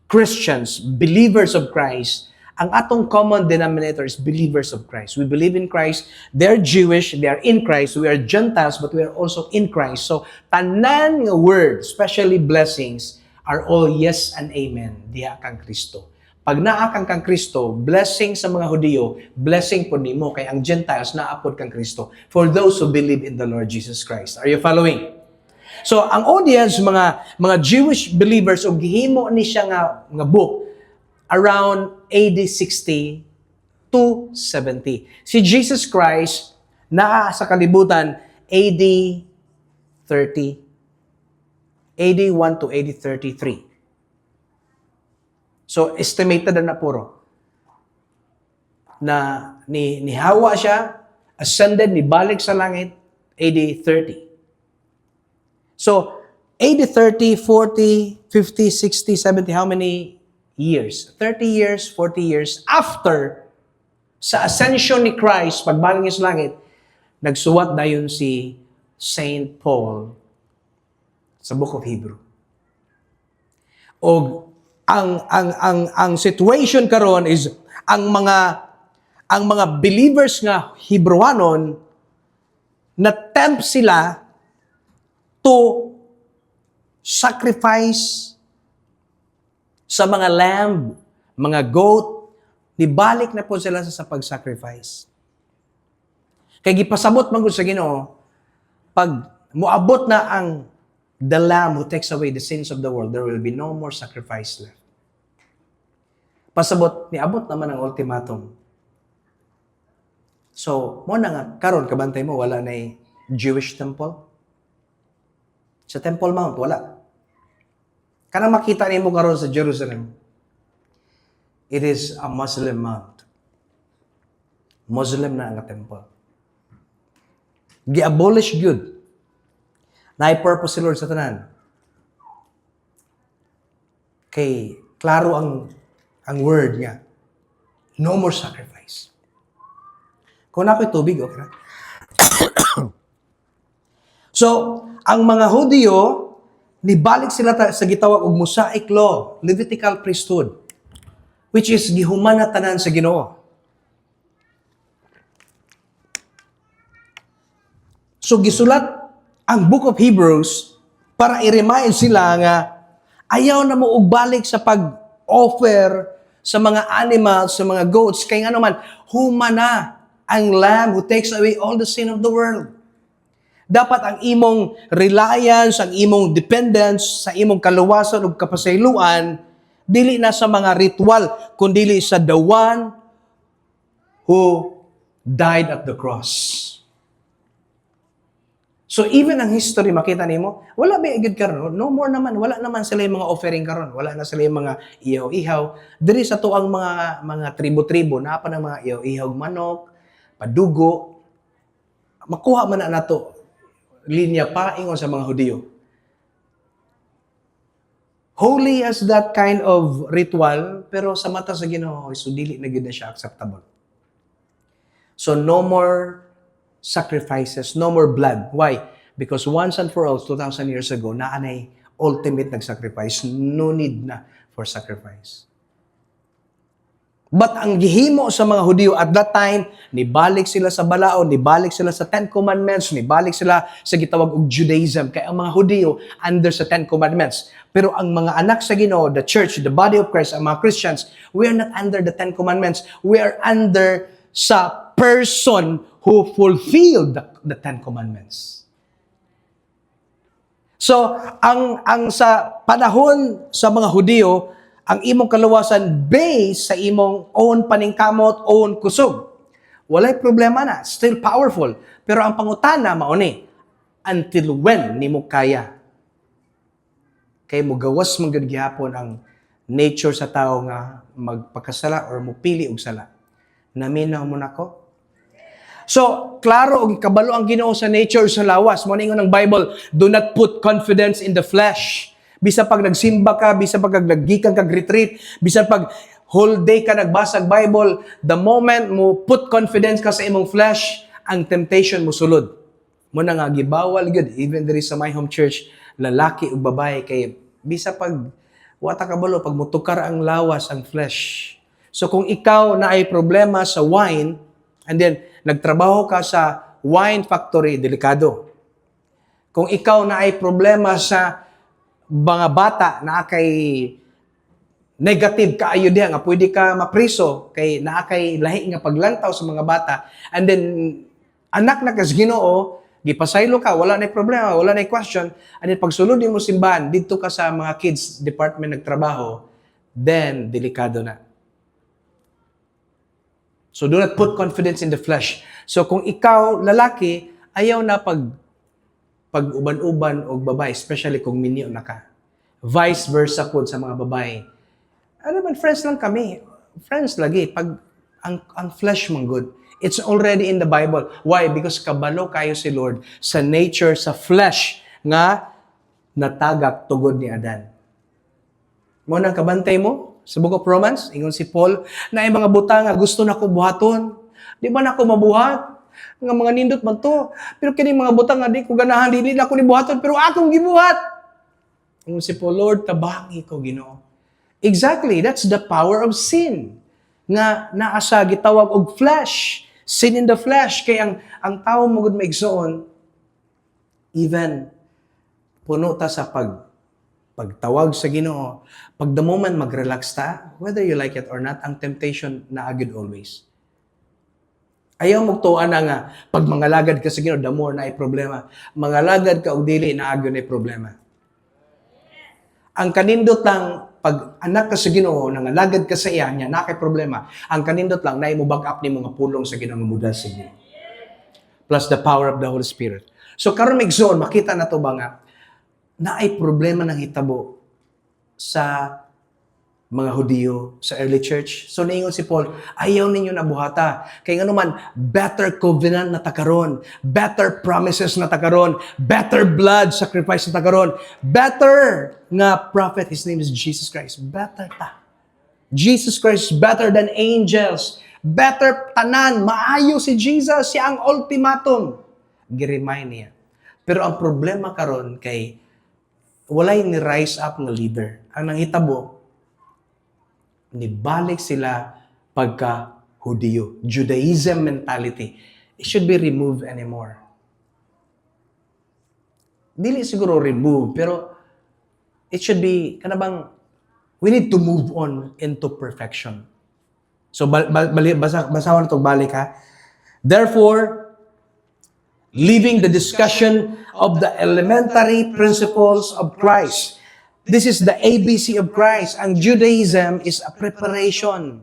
Christians, believers of Christ, Ang atong common denominator is believers of Christ. We believe in Christ. They're Jewish. They are in Christ. We are Gentiles, but we are also in Christ. So, tanan nga word, especially blessings, are all yes and amen. Diha kang Kristo. Pag naakang kang Kristo, blessing sa mga Hudiyo, blessing po nimo kay ang Gentiles naapod kang Kristo for those who believe in the Lord Jesus Christ. Are you following? So, ang audience, mga Jewish believers, o gihimo ni siya nga book, around AD 60 to 70. Si Jesus Christ, naa sa kalibutan, AD 30. AD 1 to AD 33. So, estimated na puro. Na ni Hawa siya, ascended, nibalik sa langit, AD 30. So, AD 30, 40, 50, 60, 70, how many years? 30 years, 40 years after sa ascension ni Christ, pagbalik niya sa langit, nagsuwat dayon si Saint Paul sa Book of Hebrew. O ang situation karon is ang mga believers nga Hebrewanon na tempt sila to sacrifice sa mga lamb, mga goat, nibalik na po sila sa pag-sacrifice. Kaya gipasabot man gud sa Ginoo, pag moabot na ang the Lamb who takes away the sins of the world, there will be no more sacrifice left. Pasabot, niabot naman ang ultimatum. So, mo na nga, karon kabantay mo, wala na Jewish temple. Sa Temple Mount, wala. Kanang makita niyo mo karon sa Jerusalem, it is a Muslim mount. Muslim na ang temple. Gi-abolish good. Na-purpose si Lord sa tanan. Kay, klaro ang word niya. No more sacrifice. Kung ako'y tubig, okay na? So, ang mga Hudyo, nibalik sila sa gitawag og Mosaic law, Levitical priesthood, which is gihuman na tanan sa Ginoo. So, gisulat ang Book of Hebrews para i-remind sila nga ayaw na mo og balik sa pag-offer sa mga animals, sa mga goats, kay nga naman, humana ang Lamb who takes away all the sin of the world. Dapat ang imong reliance, ang imong dependence, sa imong kaluwasan ug kapasayloan, dili na sa mga ritual, kundi sa the one who died at the cross. So even ang history, makita nimo, wala ba igid karon? No more naman, wala naman sila yung mga offering karon, wala na sila yung mga ihaw-ihaw. Diri sa tuang mga tribo-tribo, napa ng mga ihaw-ihaw manok, padugo. Makuha man na nato linya pa ingon sa mga Hudiyo. Holy as that kind of ritual, pero sa mata sa Ginoo, so dili na gyud na siya acceptable. So no more sacrifices, no more blood. Why? Because once and for all, 2,000 years ago, naanay ultimate nag-sacrifice. No need na for sacrifice. But ang gihimo sa mga Hudiyo at that time, nibalik sila sa balaod, nibalik sila sa Ten Commandments, nibalik sila sa gitawag og Judaism. Kaya ang mga Hudiyo under sa Ten Commandments. Pero ang mga anak sa Ginoo, the church, the body of Christ, ang mga Christians, we are not under the Ten Commandments. We are under sa person who fulfilled the Ten Commandments. So, ang sa panahon sa mga Hudiyo, ang imong kaluwasan based sa imong own paningkamot, own kusog. Walay problema na, still powerful. Pero ang pangutana mao ni, until when nimo kaya? Kay mo gawas man gud gihapon ang nature sa tao nga magpakasala or mupili og sala. Naminaw mo nako. So, klaro og kabalo ang Ginoo sa nature sa lawas. Mo ningon ang Bible, do not put confidence in the flesh. Bisan pag nagsimba ka, bisan pag naggikan kag retreat, bisan pag whole day ka nagbasag Bible, the moment mo put confidence ka sa imong flesh, ang temptation mo sulod. Mo na nga gibawal gud even there is sa my home church, lalaki ug babae kay bisan pag wata kabalo pag mutukar ang lawas ang flesh. So kung ikaw na ay problema sa wine, and then nagtrabaho ka sa wine factory, delikado. Kung ikaw na ay problema sa mga bata na kay negative kaayo diha nga pwede ka mapriso kay naa kay lahi nga paglantaw sa mga bata, and then anak na kas Ginoo, gipasaylo ka, wala na problema, wala na question, and then pagsulod mo simbahan didto ka sa mga kids department nagtrabaho, then delikado na. So do not put confidence in the flesh. So kung ikaw lalaki, ayaw na pag-uban-uban og babae, especially kung minyo na ka. Vice versa po sa mga babae. Ano man, friends lang kami. Friends lagi. Pag ang flesh mong good, it's already in the Bible. Why? Because kabalo kayo si Lord sa nature, sa flesh nga natagak tugod ni Adan. Mo nang kabantay mo sa Book of Romans, ingon si Paul, na mga buta nga gusto na ko buhaton. Di ba na ako mabuhat? Nga mga nindot man to. Pero kini mga buta nga di ko ganahan, dili na ako ni buhaton, pero akong gibuhat. Ingon si Paul, Lord, tabangi ko, Ginoo. Exactly, that's the power of sin. Nga naa sa gitawag og flesh. Sin in the flesh. Kay ang tao magud maigsoon, even puno ta sa pagtawag sa Ginoo, pag the moment mag-relax ta, whether you like it or not, ang temptation na agad always. Ayaw magtuan na nga, pag mangalagad ka sa Ginoo, the more na ay problema. Mangalagad ka og dili, na agad na ay problema. Ang kanindot lang, pag anak ka sa Ginoo, nangalagad ka sa iya, niya, na kay problema, ang kanindot lang, na mo-back up ni mga pulong sa Ginoo, muda sa Ginoo. Plus the power of the Holy Spirit. So, karon may zone, makita na to ba nga, na ay problema ng hitabo sa mga Hudiyo, sa early church. So, naingon si Paul, ayaw ninyo na buhata. Kaya nga naman, better covenant na takaron, better promises na takaron, better blood sacrifice na takaron, better nga prophet, his name is Jesus Christ. Better ta. Jesus Christ better than angels. Better tanan. Maayo si Jesus. Siya ang ultimatum. Giremind niya. Pero ang problema karon kay walay ni rise up nga leader. Ang nanghitabo, nibalik sila pagka Hudiyo. Judaism mentality. It should be removed anymore. Dili siguro remove, pero it should be, we need to move on into perfection. So, basahan ito, balik ha. Therefore, leaving the discussion of the elementary principles of Christ. This is the ABC of Christ. Ang Judaism is a preparation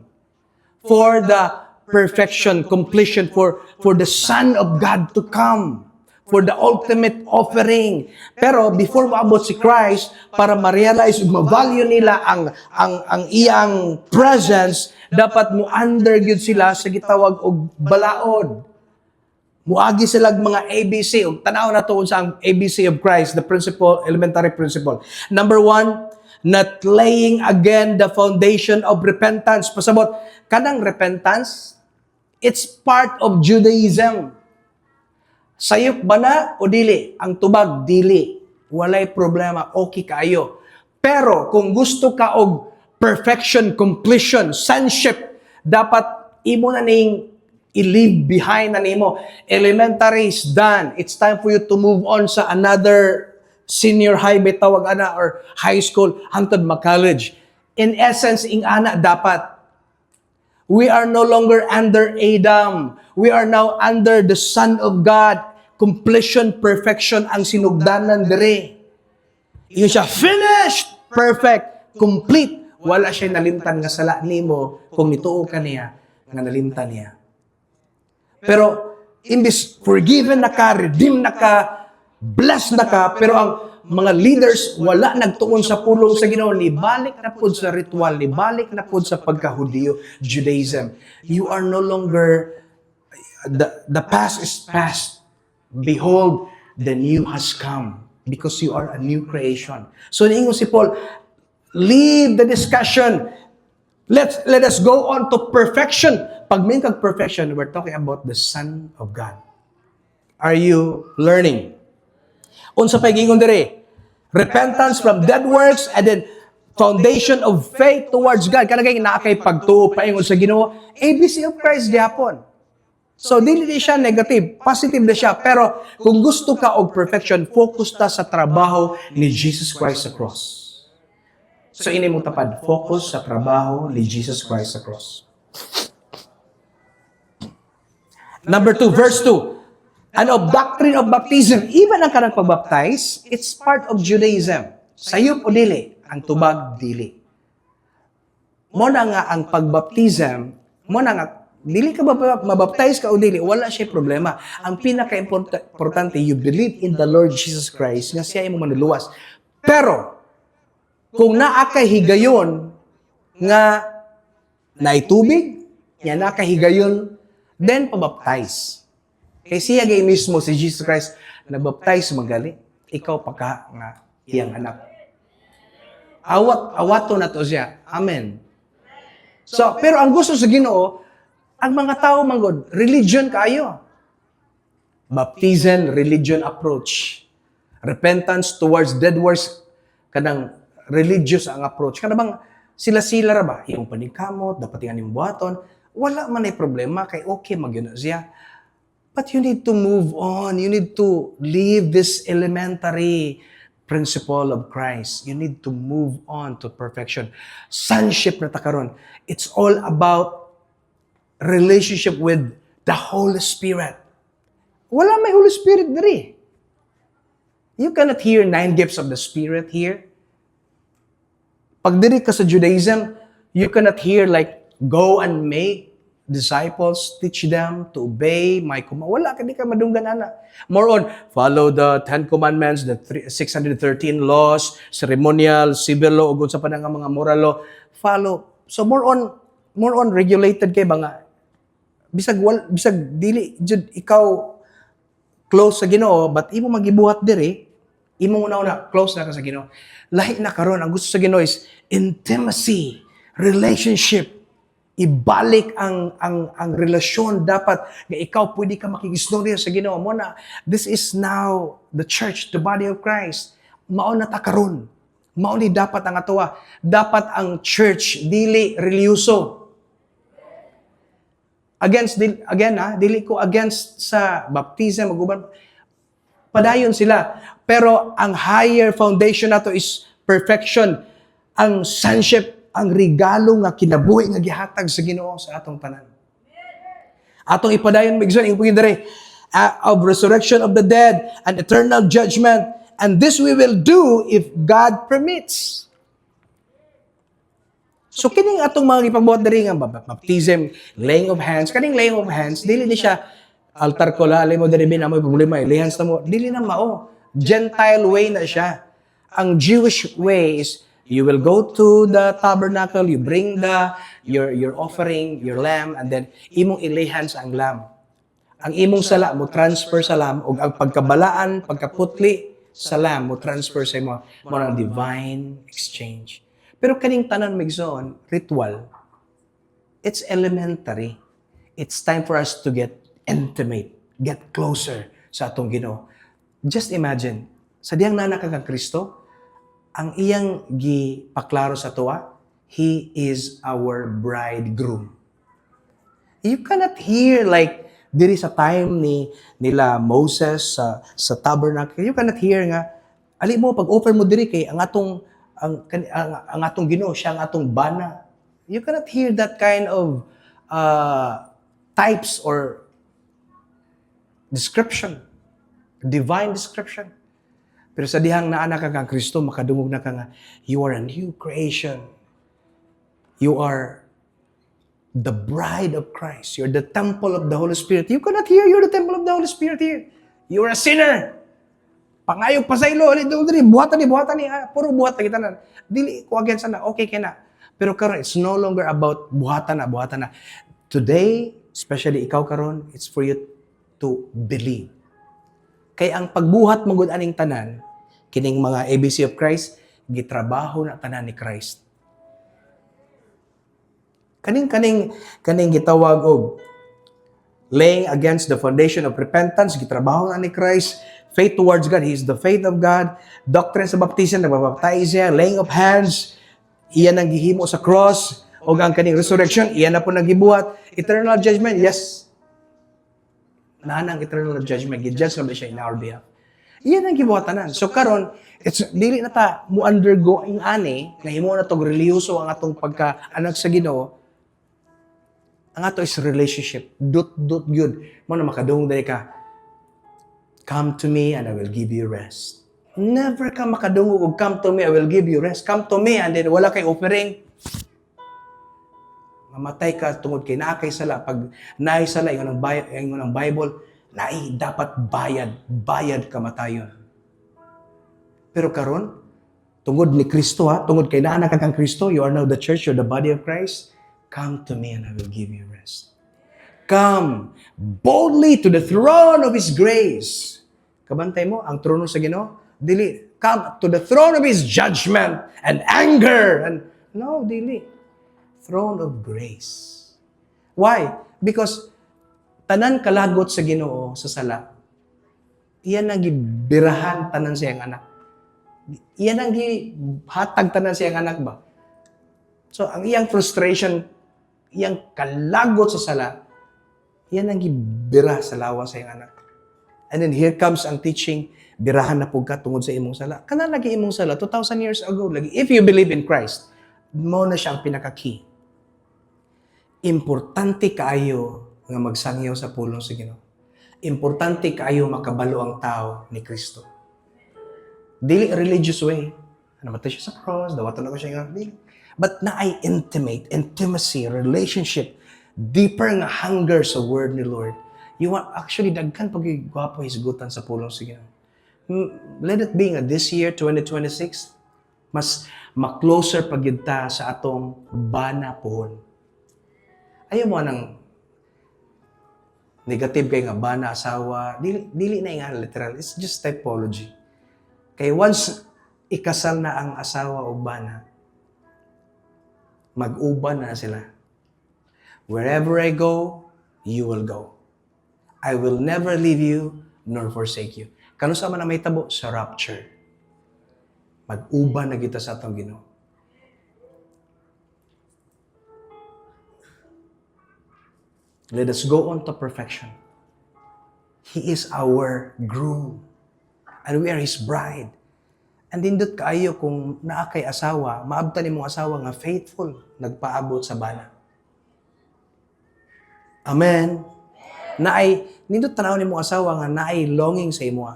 for the perfection, completion, for the Son of God to come, for the ultimate offering. Pero before maabot si Christ, para ma-realize, ma-value nila ang iyang presence, dapat mo-undergod sila sa gitawag og balaod. Muagi sila mga ABC. Tanaw na to sa ang ABC of Christ, the principle, elementary principle. Number 1, not laying again the foundation of repentance. Pasabot, kanang repentance, it's part of Judaism. Sayop ba na o dili? Ang tubag, dili. Walay problema, okay kayo. Pero kung gusto ka og perfection, completion, sonship, dapat imo na ning i-leave behind na nimo. Elementary is done. It's time for you to move on sa another senior high, tawag ana, or high school, hangtod ma-college. In essence, ing ana dapat. We are no longer under Adam. We are now under the Son of God. Completion, perfection ang sinugdanan dire. Yun siya, finished, perfect, complete. Wala siya nalimtan nga sala nimo kung nituo ka niya nga nalimtan niya. Pero, imbis forgiven na ka, redeemed na ka, blessed na ka, pero ang mga leaders, wala nagtuon sa pulong sa Ginoo, nibalik na po sa ritual, nibalik na po sa pagka-Hudiyo, Judaism. You are no longer, the past is past. Behold, the new has come because you are a new creation. So, niingon si Paul, leave the discussion. Let us go on to perfection. Pag may kag-perfection, we're talking about the Son of God. Are you learning? Unsa pay gingon dire? Repentance from dead works, and then Foundation of faith towards God. Kanagay na kay pagtuo paingon sa Ginoo. ABC of Christ gyapon. So, dili di siya negative. Positive na siya. Pero, kung gusto ka og perfection, focus ta sa trabaho ni Jesus Christ sa cross. So, ini mong tapad. Focus sa trabaho ni Jesus Christ sa cross. Number 2, verse 2. Ano, doctrine of baptism. Even ang kanang pagbaptize, it's part of Judaism. Sayop o dili? Ang tubag, dili. Muna nga ang pagbaptism, muna nga dili ka mabaptize ka o dili, wala siya problema. Ang pinaka-importante, you believe in the Lord Jesus Christ nga siya imong manuluwas. Pero, kung naa kay higayon nga naitubig, nga naa kay higayon, then pabaptize. Kay siya gay mismo si Jesus Christ, nagbaptize magali, ikaw pa ka nga iyang anak. Awato na to siya. Amen. So, pero ang gusto sa Ginoo, ang mga tao manggod, religion kayo. Baptism, religion approach. Repentance towards dead works, kanang religious ang approach. Kana bang sila-sila ra ba? Yung paningkamot, dapat yung buhaton. Wala man ay problema, kay okay magyuna siya. But you need to move on. You need to leave this elementary principle of Christ. You need to move on to perfection. Sonship na takaron. It's all about relationship with the Holy Spirit. Wala may Holy Spirit diri. You cannot hear 9 gifts of the Spirit here. Pag diri ka sa Judaism, you cannot hear like, go and make disciples, teach them to obey my command. Wala, hindi ka madunggan, ana. More on, follow the 10 commandments, the 613 laws, ceremonial, civil law, ug sa pa nga mga moral law. Follow. So more on regulated kay ba nga, bisag dili jud ikaw close sa Ginoo, but imo magibuhat diri, imo una close na ka sa Ginoo. Lahi na karon ang gusto sa Ginoo is intimacy, relationship. Ibalik ang relasyon dapat nga ikaw pwede ka makikistorya sa Ginoo mo na this is now the church, the body of Christ. Mao na ta karon. Mao ni dapat ang atoa. Dapat ang church dili religyoso. Dili ko against sa baptism, maguban. Padayon sila. Pero ang higher foundation nato is perfection. Ang sonship, ang regalo nga kinabuhi nga gihatag sa Ginoo sa atong tanan. Atong ipadayon migson ing pugidere of resurrection of the dead and eternal judgment, and this we will do if God permits. So kining atong mga gipagbuhat diri nga baptism, laying of hands, kaning laying of hands dili ni siya altar ko la mo diri na mo problema, lay hands na mo, dili na mao. Gentile way na siya. Ang Jewish way is you will go to the tabernacle, you bring your offering, your lamb, and then imong ilay hands ang lamb. Ang imong sala mo transfer sa lamb, ug ang pagkabalaan, pagkaputli sa lamb mo transfer sa imo mo ng divine exchange. Pero kaning tanan migsoon, ritual, it's elementary. It's time for us to get intimate, get closer sa atong Ginoo. Just imagine, sa diyang nana kang Kristo, ang iyang gipaklaro sa tuwa, He is our bridegroom. You cannot hear like diri sa time nila Moses sa tabernacle. You cannot hear nga ali mo pag offer mo diri kay ang atong Ginoo siya ang atong bana. You cannot hear that kind of types or description, divine description. Pero sa dihang naana ka kang Kristo, makadungog na ka nga, you are a new creation. You are the bride of Christ. You're the temple of the Holy Spirit. You cannot hear you're the temple of the Holy Spirit here. You are a sinner. Pangayog pasaylo, buhatan ni, puro buhatan kita na. Dili ko against na, okay ka na. Pero karon, it's no longer about buhatan na. Today, especially ikaw karon, it's for you to believe. Kaya ang pagbuhat mong aning tanan, kining mga ABC of Christ, gitrabaho na tanan ni Christ. Kaning gitawag og laying against the foundation of repentance, gitrabaho na ni Christ. Faith towards God, He is the faith of God. Doctrine sa baptism, nagbabaptize siya. Laying of hands, Iyan ang gihimo sa cross, o ang kaning resurrection, iyan na po nagibuhat. Eternal judgment, yes. Naanang eternal judgment, gi-judge naman siya in our behalf. Iyan ang gibuhatanan. So karon, it's dili na ta mo undergo ang ani, nga himo na tong reliyoso ang atong pagka-anak sa Ginoo. Ang ato is relationship. Dut gyud. Mo na makadungog dali ka. Come to me and I will give you rest. Never ka makadungog og come to me, I will give you rest. Come to me and then wala kay offering. Mamatay ka tungod kay naa kay sala. Pag naay sala, ingon ang Bible, naay dapat bayad kamatayon. Pero karon, tungod ni Kristo tungod kay naa na kang Kristo, you are now the church, you're the body of Christ. Come to me and I will give you rest. Come boldly to the throne of His grace. Kabantay mo, ang trono sa Ginoo, dili. Come to the throne of His judgment and anger. No, dili. Throne of grace. Why? Because tanan kalagot sa Ginoo sa sala. Iyan ang gibirahan tanan siyang anak. Iyan ang gihatag tanan siyang anak ba? So ang iyang frustration, iyang kalagot sa sala, iyan ang gibira sa lawas sa iyang anak. And then here comes ang teaching, birahan na pug ka tungod sa imong sala. Kana lagi imong sala 2,000 years ago lagi. If you believe in Christ, mo na siya ang pinaka-key. Importante kaayo nga magsangyaw sa pulong sa Ginoo. Importante kaayo makabalo ang tao ni Kristo. Dili religious way. Namatay siya sa cross, dawatan ako siya nga. Dili. But naay intimacy, relationship, deeper nga hunger sa word ni Lord. You want actually daghan pagigwapo hisgutan sa pulong sa Ginoo. Let it be nga this year 2026 mas ma-closer pagyud ta sa atong bana pohon. Ayaw mo nang negative kay nga bana asawa, dili na nga literal, it's just typology. Kay once ikasal na ang asawa o bana, mag-uban na sila. Wherever I go, you will go. I will never leave you nor forsake you. Kano sa man na may tabo sa rapture. Mag-uban na kita sa atong Ginoo. Let us go on to perfection. He is our groom. And we are His bride. And dindot kaayo kung naa kay asawa, maabtan nimong asawa nga faithful, nagpaabot sa bana. Amen. Naay, nindot tanaw nimong asawa nga naay longing sa imo.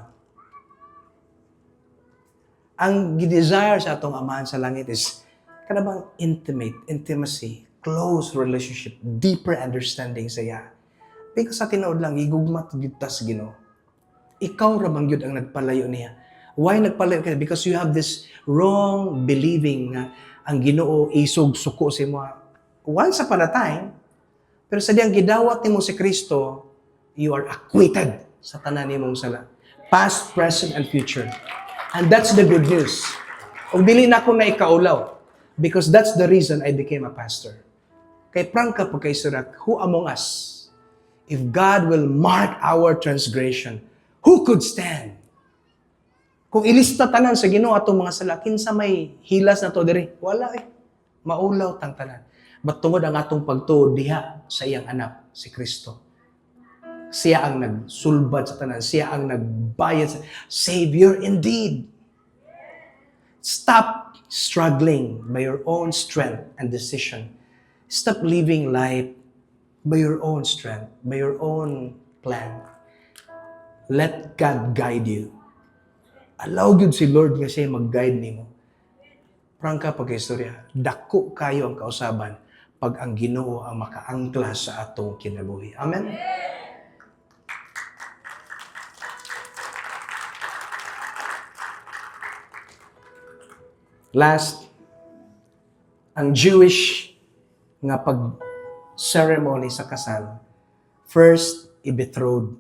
Ang gidesire sa atong Amahan sa langit is kanabang intimacy, close relationship, deeper understanding sa iya. Because sa tinuod lang, igugmat kita sa Ginoo. Ikaw ra bang yun ang nagpalayo niya. Why nagpalayo ka? Because you have this wrong believing na ang Ginoo isog suko sa imo. Once upon a time, pero sa diyang gidawat nimo si Kristo, you are acquitted sa tanan nimong sala. Past, present, and future. And that's the good news. Kung dili na ako na ikaulaw, because that's the reason I became a pastor. Kay prangka pa kay Surak, who among us, if God will mark our transgression, who could stand? Kung ilista tanan sa Ginoo atong mga sala, kinsa may hilas na to diri? Wala Maulaw tang tanan. But tungod ang atong pagtuo diha sa iyang anak, si Kristo. Siya ang nagsulbad sa tanan. Siya ang nagbayad sa Savior indeed. Stop struggling by your own strength and decision. Stop living life by your own strength, by your own plan. Let God guide you. Allow good si Lord nga siya mag-guide nimo. Prangka pag-istorya, dako kayo ang kausaban pag ang Ginoo ang makaangkla sa atong kinabuhi. Amen? Last, ang Jewish nga pag-ceremony sa kasal, first, i-betrothed.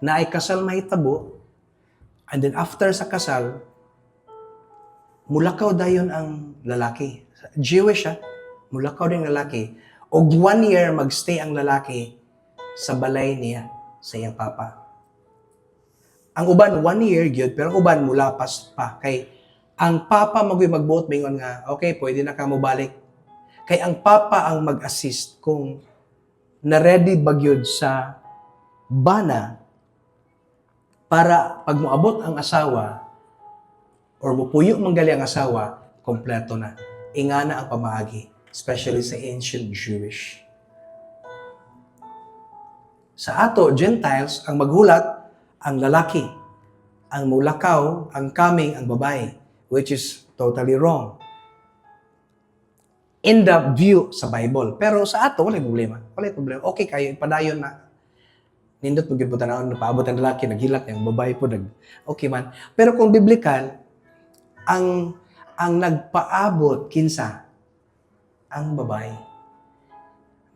Na ay kasal mahitabo, and then after sa kasal, mulakaw dayon ang lalaki. Jewish mulakaw din ang lalaki. Og 1 year magstay ang lalaki sa balay niya, sa iyang papa. Ang uban, 1 year gyud, pero ang uban mulapas pa. Kay Ang Papa magbuot mingon nga, okay, pwede na ka mo balik. Kay ang Papa ang mag-assist kung na-ready bagyod sa bana para pag moabot ang asawa or mupuyo manggali ang asawa, kompleto na. Ingana ang pamaagi, especially sa ancient Jewish. Sa ato, Gentiles, ang maghulat, ang lalaki. Ang mulakaw, ang coming, ang babae. Which is totally wrong. In the view sa Bible. Pero sa ato, wala problema. Wala problema. Okay kayo, ipadayon na. Nindot mo gid tanawon napaabot ang lalaki naghilak yung babae po okay man. Pero kung biblical, ang nagpaabot kinsa ang babae.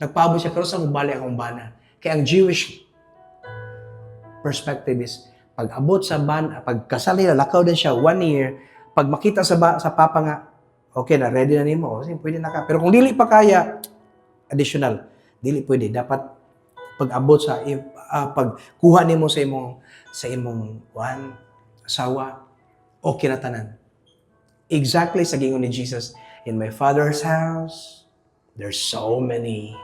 Nagpaabot siya pero sa mubali akong bana. Kaya ang Jewish perspective is pag abot sa bana, pag kasal nila lakaw din siya 1 year, pag makita sa papa nga okay na ready na nimo, kasi pwede na ka. Pero kung dili pa kaya additional, dili pwede dapat pag abot sa pagkuha nimo sa imong asawa okay na tanan. Exactly sa gingon ni Jesus, in my Father's house there's so many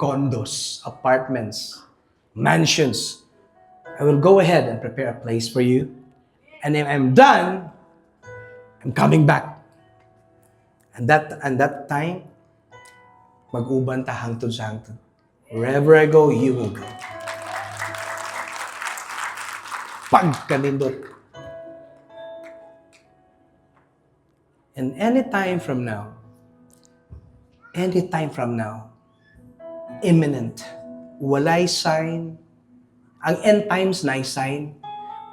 condos, apartments, mansions. I will go ahead and prepare a place for you, and if I'm done, I'm coming back. And that time mag-uban ta hangtod sa hangtod. Wherever I go, you will go. Pagkanindot. And any time from now, imminent, walay sign, ang end times na sign,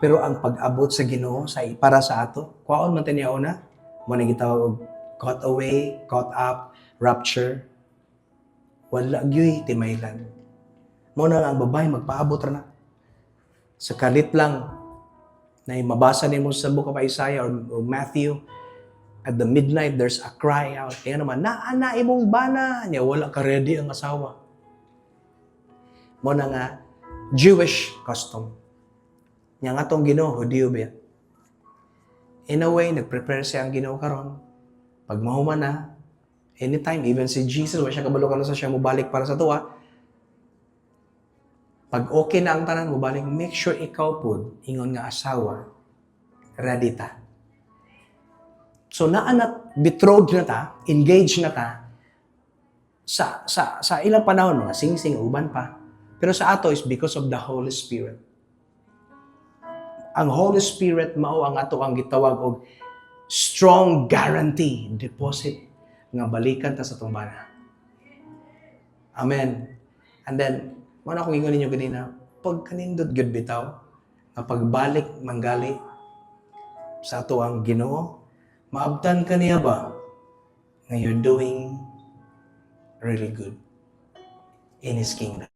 pero ang pag-abot sa Ginoo para sa ato, kwaon man taniya una, mo na gitawag caught away, caught up, rapture, wala gyoy timaylan. Mo na ang babae magpaabot ra na. Sa kalit lang na mabasa nimo sa book of Isaiah or Matthew, at the midnight there's a cry out. Kaya naman, naana imong bana niya, wala ka ready ang asawa. Mo na nga Jewish custom. Nya nga tong Ginoo, Hudiyo ba? In a way, nag-prepare siya ang Ginoo karon. Pag mahuman na, anytime, even si Jesus, wala siya kabalo sa siya mubalik para sa tuwa. Pag okay na ang tanan mubalik, make sure ikaw po, ingon nga asawa, ready ta. So naanat, betrothed na ta, engaged na ta, sa ilang panahon, mga sing-sing, uban pa. Pero sa ato is because of the Holy Spirit. Ang Holy Spirit mao ang ato ang gitawag og strong guarantee, deposit nga balikan ta sa tumbana. Amen. And then, mo na akong ingon ninyo ganina, pag kanindot gud bitaw, nga pagbalik manggali sa ato ang Ginoo, maabtan ka niya ba na you're doing really good in His kingdom?